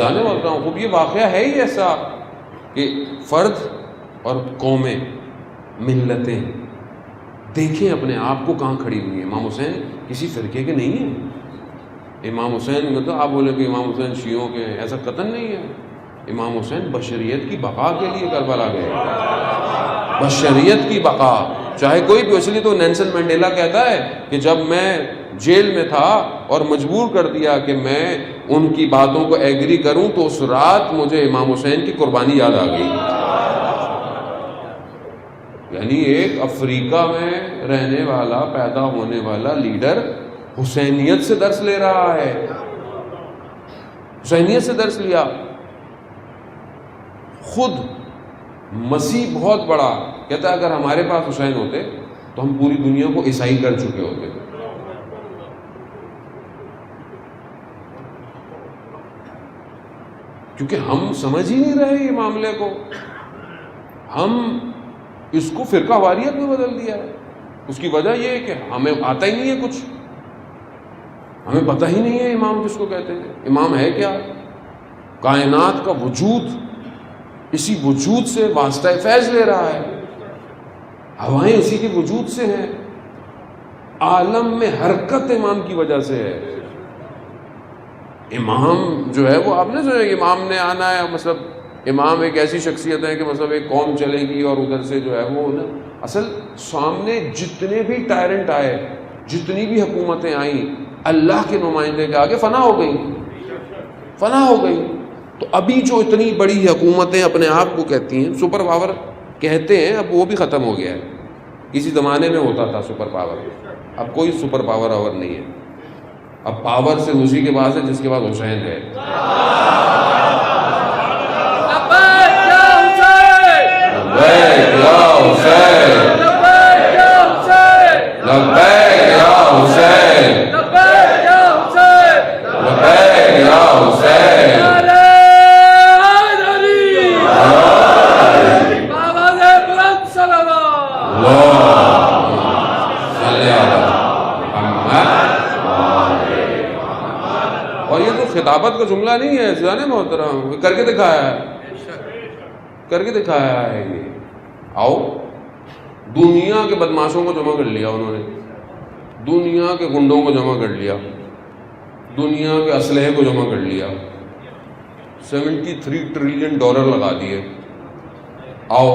علی محمد. بولتا ہوں خوب یہ واقعہ ہے ہی ایسا کہ فرد اور قومیں, ملتیں دیکھیں اپنے آپ کو کہاں کھڑی ہوئی ہیں. امام حسین کسی فرقے کے نہیں ہیں. امام حسین مطلب آپ بولے کہ امام حسین شیعوں کے ہیں, ایسا قطعاً نہیں ہے. امام حسین بشریت کی بقا کے لیے کربلا گئے, بشریت کی بقا, چاہے کوئی بھی. اس لیے تو نیلسن منڈیلا کہتا ہے کہ جب میں جیل میں تھا اور مجبور کر دیا کہ میں ان کی باتوں کو ایگری کروں تو اس رات مجھے امام حسین کی قربانی یاد آ گئی. یعنی ایک افریقہ میں رہنے والا, پیدا ہونے والا لیڈر حسینیت سے درس لے رہا ہے, حسینیت سے درس لیا. خود مسیح بہت بڑا کہتا ہے اگر ہمارے پاس حسین ہوتے تو ہم پوری دنیا کو عیسائی کر چکے ہوتے. کیونکہ ہم سمجھ ہی نہیں رہے یہ معاملے کو, ہم اس کو فرقہ واریت میں بدل دیا ہے. اس کی وجہ یہ ہے کہ ہمیں آتا ہی نہیں ہے کچھ, ہمیں پتہ ہی نہیں ہے امام کس کو کہتے ہیں, امام ہے کیا. کائنات کا وجود اسی وجود سے واسطہ فیض لے رہا ہے, ہوائیں اسی کے وجود سے ہیں, عالم میں حرکت امام کی وجہ سے ہے. امام جو ہے وہ آپ نے سنا کہ امام نے آنا ہے, مطلب امام ایک ایسی شخصیت ہے کہ مطلب ایک قوم چلے گی اور ادھر سے جو ہے وہ اصل سامنے جتنے بھی ٹائرنٹ آئے, جتنی بھی حکومتیں آئیں, اللہ کے نمائندے کے آگے فنا ہو گئی, فنا ہو گئی. تو ابھی جو اتنی بڑی حکومتیں اپنے آپ کو کہتی ہیں سپر پاور کہتے ہیں, اب وہ بھی ختم ہو گیا ہے. کسی زمانے میں ہوتا تھا سپر پاور, اب کوئی سپر پاور اور نہیں ہے. اب پاور سے اسی کے پاس ہے جس کے پاس حسین ہے. لبیک یا حسین, لبیک یا حسین, لبیک یا حسین, لبیک یا حسین, لبیک یا حسین. اور یہ تو خطابت کا جملہ نہیں ہے جان محترم, کر کے دکھایا ہے, کر کے دکھایا ہے. یہ آؤ دنیا کے بدماشوں کو جمع کر لیا انہوں نے, دنیا کے گنڈوں کو جمع کر لیا, دنیا کے اسلحے کو جمع کر لیا, $73 ٹریلین لگا دیے. آؤ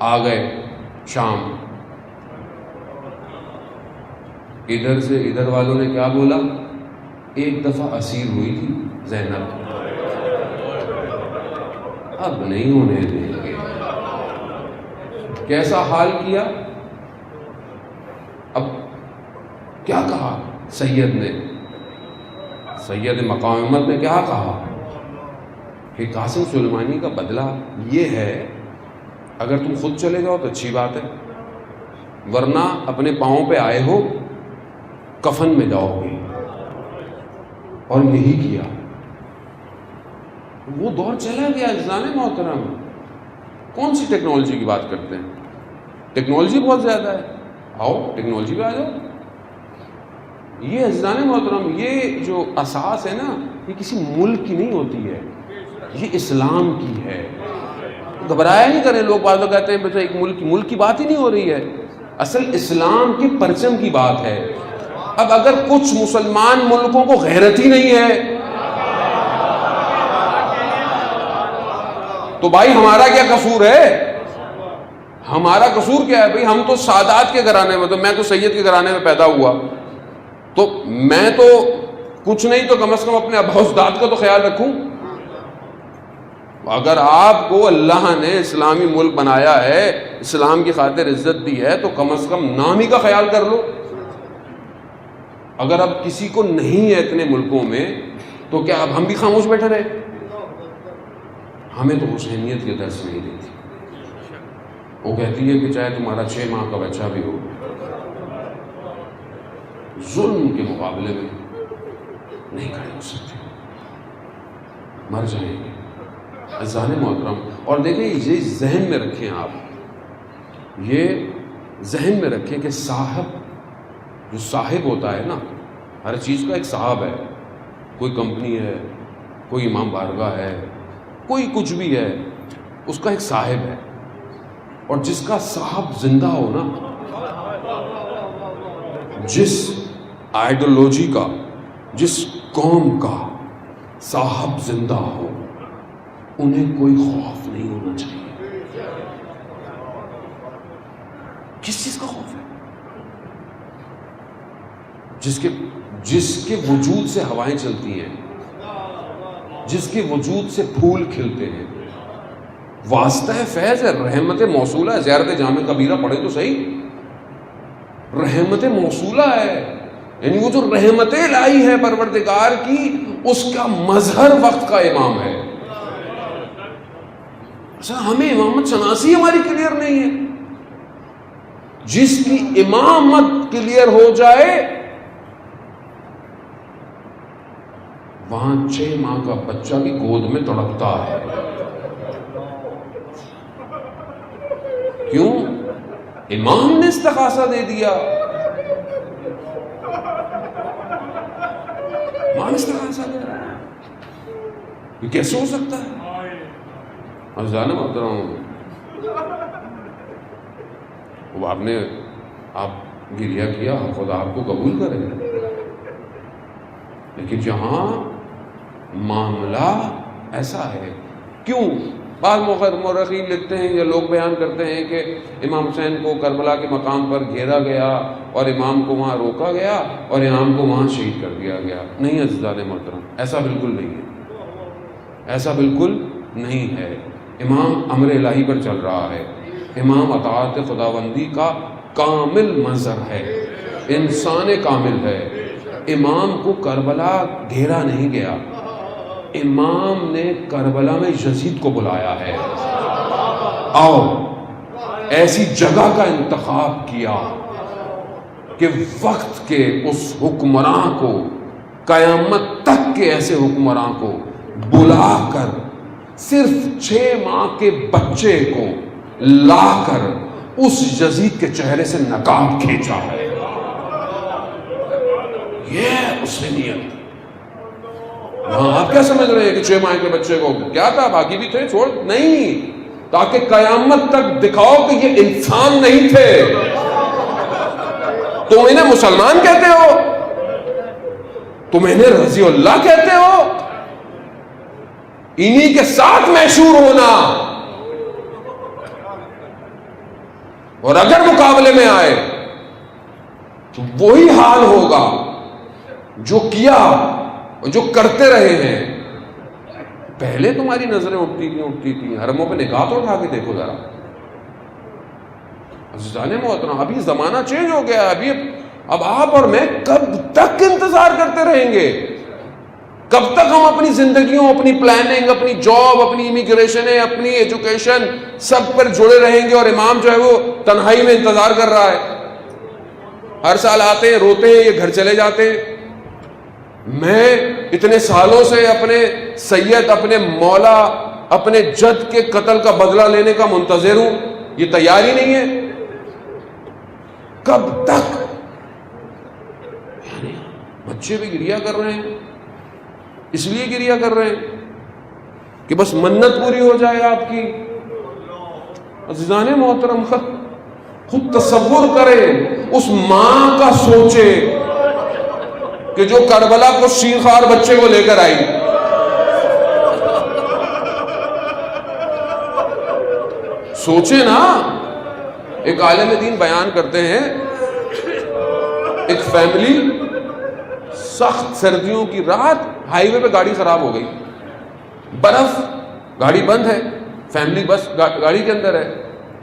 آ گئے شام, ادھر سے ادھر والوں نے کیا بولا, ایک دفعہ اسیر ہوئی تھی زینب، اب نہیں ہونے دیں گے۔ کیسا حال کیا؟ اب کیا کہا سید نے، سید مقام امت نے کیا کہا کہ قاسم سلیمانی کا بدلہ یہ ہے، اگر تم خود چلے جاؤ تو اچھی بات ہے، ورنہ اپنے پاؤں پہ آئے ہو کفن میں جاؤ گے۔ اور یہی کیا۔ وہ دور چلا گیا اجزان محترم۔ کون سی ٹیکنالوجی کی بات کرتے ہیں؟ ٹیکنالوجی بہت زیادہ ہے، آؤ ٹیکنالوجی پہ آ جاؤ۔ یہ اجزان محترم، یہ جو اساس ہے نا، یہ کسی ملک کی نہیں ہوتی ہے، یہ اسلام کی ہے۔ گھبرایا نہیں کریں لوگ، بعض لوگ کہتے ہیں بیٹا ایک ملک کی بات ہی نہیں ہو رہی ہے، اصل اسلام کے پرچم کی بات ہے۔ اب اگر کچھ مسلمان ملکوں کو غیرت ہی نہیں ہے تو بھائی ہمارا کیا قصور ہے؟ ہمارا قصور کیا ہے بھائی؟ ہم تو سادات کے گھرانے میں، تو میں تو سید کے گھرانے میں پیدا ہوا، تو میں تو کچھ نہیں تو کم از کم اپنے ابا اجداد کا تو خیال رکھوں۔ اگر آپ کو اللہ نے اسلامی ملک بنایا ہے، اسلام کی خاطر عزت دی ہے، تو کم از کم نام ہی کا خیال کر لو۔ اگر اب کسی کو نہیں ہے اتنے ملکوں میں، تو کیا اب ہم بھی خاموش بیٹھے رہے؟ ہمیں تو حسینیت کے درس نہیں دیتی۔ وہ کہتی ہے کہ چاہے تمہارا 6 ماہ کا بچہ بھی ہو، ظلم کے مقابلے میں نہیں کھڑے ہو سکتے، مر جائیں گے۔ عزیزان محترم، اور دیکھیں یہ ذہن میں رکھیں، آپ یہ ذہن میں رکھیں کہ جو صاحب ہوتا ہے نا، ہر چیز کا ایک صاحب ہے۔ کوئی کمپنی ہے، کوئی امام بارگاہ ہے، کوئی کچھ بھی ہے، اس کا ایک صاحب ہے، اور جس کا صاحب زندہ ہو نا، جس آئیڈیالوجی کا، جس قوم کا صاحب زندہ ہو، انہیں کوئی خوف نہیں ہونا چاہیے۔ کس چیز کا خوف ہے؟ جس کے وجود سے ہوائیں چلتی ہیں، جس کے وجود سے پھول کھلتے ہیں، واسطہ فیض ہے، رحمت موصولہ ہے۔ زیارت جامع کبیرہ پڑھے تو صحیح، رحمت موصولہ ہے، یعنی وہ جو رحمت الہی ہے پروردگار کی، اس کا مظہر وقت کا امام ہے۔ اچھا، ہمیں امامت شناسی ہماری کلیئر نہیں ہے۔ جس کی امامت کلیئر ہو جائے، وہاں 6 ماہ کا بچہ بھی گود میں تڑپتا ہے۔ کیوں؟ امام نے استغاثہ دے دیا، امام استغاثہ دے رہا ہے، یہ کیسے ہو سکتا ہے؟ جانا محترم، وہ آپ گریہ کیا، خدا آپ کو قبول کرے، لیکن جہاں معاملہ ایسا ہے، کیوں؟ بعض مورخین لکھتے ہیں یا لوگ بیان کرتے ہیں کہ امام حسین کو کربلا کے مقام پر گھیرا گیا اور امام کو وہاں روکا گیا اور امام کو وہاں شہید کر دیا گیا۔ نہیں عزیزان محترم، ایسا بالکل نہیں ہے، ایسا بالکل نہیں ہے۔ امام امر الہی پر چل رہا ہے، امام اطاعت خداوندی کا کامل منظر ہے، انسان کامل ہے۔ امام کو کربلا گھیرا نہیں گیا، امام نے کربلا میں یزید کو بلایا ہے، آؤ ایسی جگہ کا انتخاب کیا کہ وقت کے اس حکمراں کو، قیامت تک کے ایسے حکمراں کو بلا کر صرف 6 ماہ کے بچے کو لا کر اس یزید کے چہرے سے نقاب کھینچا ہے۔ یہ حسینیت۔ ہاں، آپ کیا سمجھ رہے ہیں کہ 6 ماہ کے بچے کو کیا تھا، باقی بھی تھے، چھوڑ نہیں، تاکہ قیامت تک دکھاؤ کہ یہ انسان نہیں تھے۔ تم انہیں مسلمان کہتے ہو، تم انہیں رضی اللہ کہتے ہو، انہی کے ساتھ محشور ہونا، اور اگر مقابلے میں آئے تو وہی حال ہوگا جو کیا اور جو کرتے رہے ہیں. پہلے تمہاری نظریں اٹھتی تھیں حرموں پہ نگاہ تو اٹھا کے دیکھو ذرا. عزیزان محترم ابھی زمانہ چینج ہو گیا. اب آپ اور میں کب تک انتظار کرتے رہیں گے؟ کب تک ہم اپنی زندگیوں، اپنی پلاننگ، اپنی جاب، اپنی امیگریشن، اپنی ایجوکیشن سب پر جڑے رہیں گے؟ اور امام جو ہے وہ تنہائی میں انتظار کر رہا ہے. ہر سال آتے ہیں، روتے ہیں، یہ گھر چلے جاتے ہیں. میں اتنے سالوں سے اپنے سید، اپنے مولا، اپنے جد کے قتل کا بدلہ لینے کا منتظر ہوں، یہ تیار ہی نہیں ہے. کب تک؟ بچے بھی گریا کر رہے ہیں، اس لیے گریا کر رہے ہیں کہ بس منت پوری ہو جائے آپ کی. عزیزان محترم خود تصور کریں، اس ماں کا سوچے کہ جو کربلا کو شیرخوار بچے کو لے کر آئی. سوچے نا. ایک عالم دین بیان کرتے ہیں، ایک فیملی سخت سردیوں کی رات، ہائی وے پہ گاڑی خراب ہو گئی، برف، گاڑی بند ہے، فیملی بس گاڑی کے اندر ہے.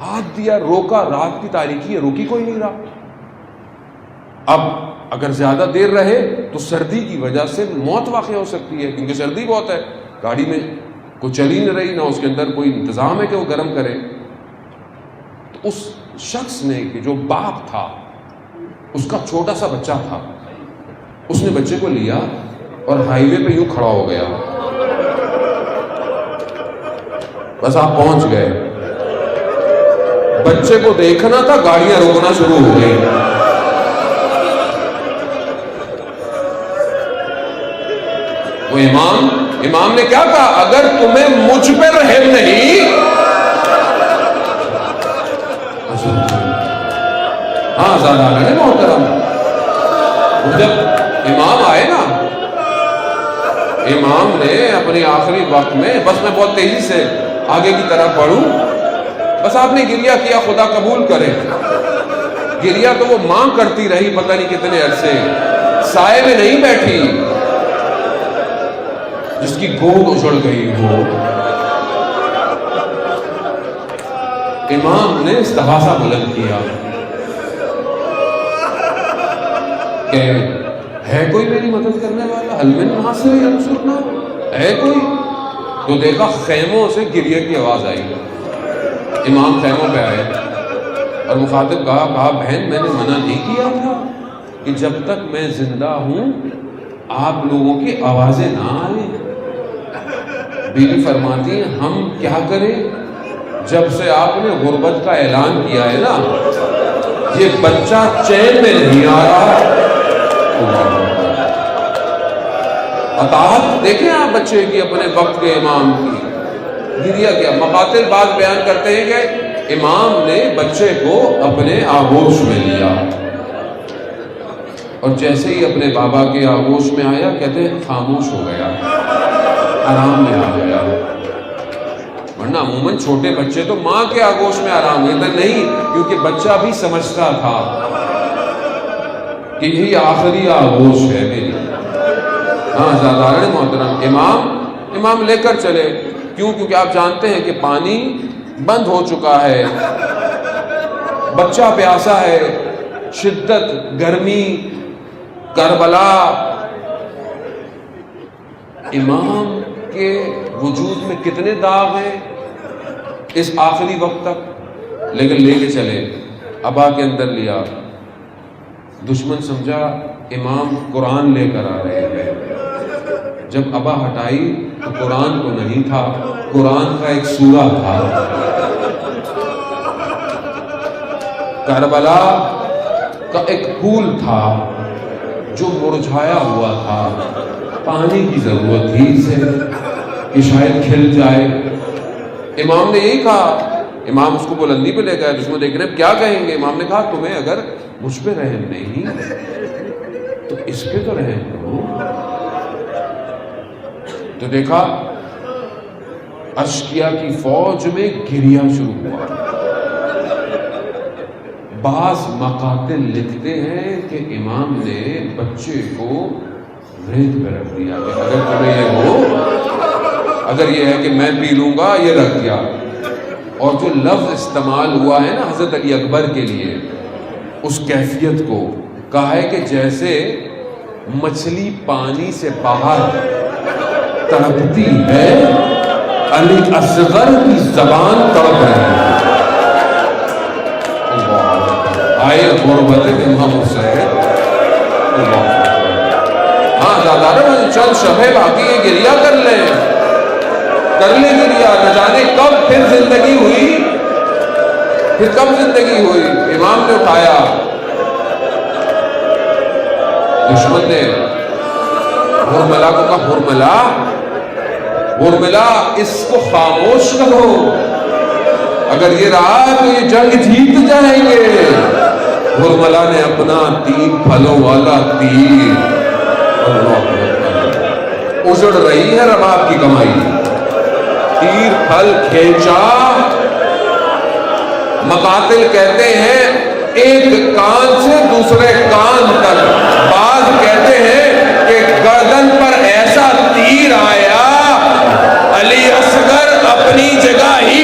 ہاتھ دیا، روکا، رات کی تاریکی ہے، روکی کوئی نہیں رہا. اب اگر زیادہ دیر رہے تو سردی کی وجہ سے موت واقع ہو سکتی ہے، کیونکہ سردی بہت ہے، گاڑی میں کوئی چل ہی نہیں رہی، نہ اس کے اندر کوئی انتظام ہے کہ وہ گرم کرے. تو اس شخص نے کہ جو باپ تھا، اس کا چھوٹا سا بچہ تھا، اس نے بچے کو لیا اور ہائی وے پہ یوں کھڑا ہو گیا. بس آپ پہنچ گئے، بچے کو دیکھنا تھا، گاڑیاں روکنا شروع ہو گئی. وہ امام نے کیا کہا؟ اگر تمہیں مجھ پہ رحم نہیں، ہاں زیادہ نہیں محترم، جب امام آئے نا، امام نے اپنی آخری وقت میں، بس میں بہت تیزی سے آگے کی طرف بڑھوں، بس آپ نے گریا کیا، خدا قبول کرے. گریا تو وہ ماں کرتی رہی پتہ نہیں کتنے عرصے، سائے میں نہیں بیٹھی جس کی گود اجڑ گئی ہو. امام نے استغاثہ بلند کیا کہ ہے کوئی میری مدد کرنے والا؟ حل من ناصر ینصرنا، ہے کوئی؟ تو دیکھا خیموں سے گریے کی آواز آئی. امام خیموں پہ آئے اور مخاطب کہا بہن میں نے منع نہیں کیا تھا کہ جب تک میں زندہ ہوں آپ لوگوں کی آوازیں نہ آئیں. بیوی فرماتی ہیں ہم کیا کریں، جب سے آپ نے غربت کا اعلان کیا ہے نا، یہ بچہ چین میں نہیں آ رہا. اطاعت دیکھیں آپ بچے کی، اپنے وقت کے امام کی. گریا کیا؟ مقاتل بات بیان کرتے ہیں کہ امام نے بچے کو اپنے آغوش میں لیا اور جیسے ہی اپنے بابا کے آغوش میں آیا، کہتے ہیں خاموش ہو گیا، آرام میں آ گیا. ورنہ عموماً چھوٹے بچے تو ماں کے آغوش میں آرام ہوتا نہیں، کیونکہ بچہ بھی سمجھتا تھا کہ یہی آخری آغوش ہے میری. ہاں زادارن محترم، امام لے کر چلے. کیوں؟ کیونکہ آپ جانتے ہیں کہ پانی بند ہو چکا ہے، بچہ پیاسا ہے، شدت گرمی، کربلا. امام کے وجود میں کتنے داغ ہیں اس آخری وقت تک، لیکن لے کے چلے، ابا کے اندر لیا. دشمن سمجھا امام قرآن لے کر آ رہے ہیں. جب ابا ہٹائی تو قرآن کو نہیں تھا، قرآن کا ایک سورہ تھا. کربلا کا ایک پھول تھا جو مرجھایا ہوا تھا، پانی کی ضرورت تھی اسے کہ شاید کھل جائے. امام نے یہی کہا. امام اس کو بلندی پہ لے گئے، دشمن دیکھ رہے ہیں کیا کہیں گے. امام نے کہا تمہیں اگر مجھ پہ رحم نہیں تو اس پہ تو رحم کرو. تو دیکھا اشکیا کی فوج میں گریا شروع ہوا. بعض مقاتل لکھتے ہیں کہ امام نے بچے کو ریت پہ رکھ دیا کہ اگر تمہیں یہ ہو، اگر یہ ہے کہ میں پی لوں گا، یہ رکھ دیا۔ اور جو لفظ استعمال ہوا ہے نا حضرت علی اکبر کے لیے، اس کیفیت کو کہا ہے کہ جیسے مچھلی پانی سے باہر تڑپتی ہے، علی اصغر کی زبان تڑپ رہی ہے۔ آئے غربت امام حسین، ہاں دادارہ چند شبے باقی یہ گریہ کر لیں گریہ، نہ جانے کب پھر زندگی ہوئی، پھر کب زندگی ہوئی۔ امام نے اٹھایا، دشمن نے ہرملا کو کہا، ہرملا اس کو خاموش کرو، اگر یہ رہا تو یہ جنگ جیت جائیں گے۔ ہرملا نے اپنا 3 پھلوں والا تیر، اجڑ رہی ہے رباب کی کمائی، تیر پھل کھینچا۔ مقاتل کہتے ہیں ایک کان سے دوسرے کان تک، بعض کہتے ہیں کہ گردن پر ایسا تیر آیا علی اصغر اپنی جگہ ہی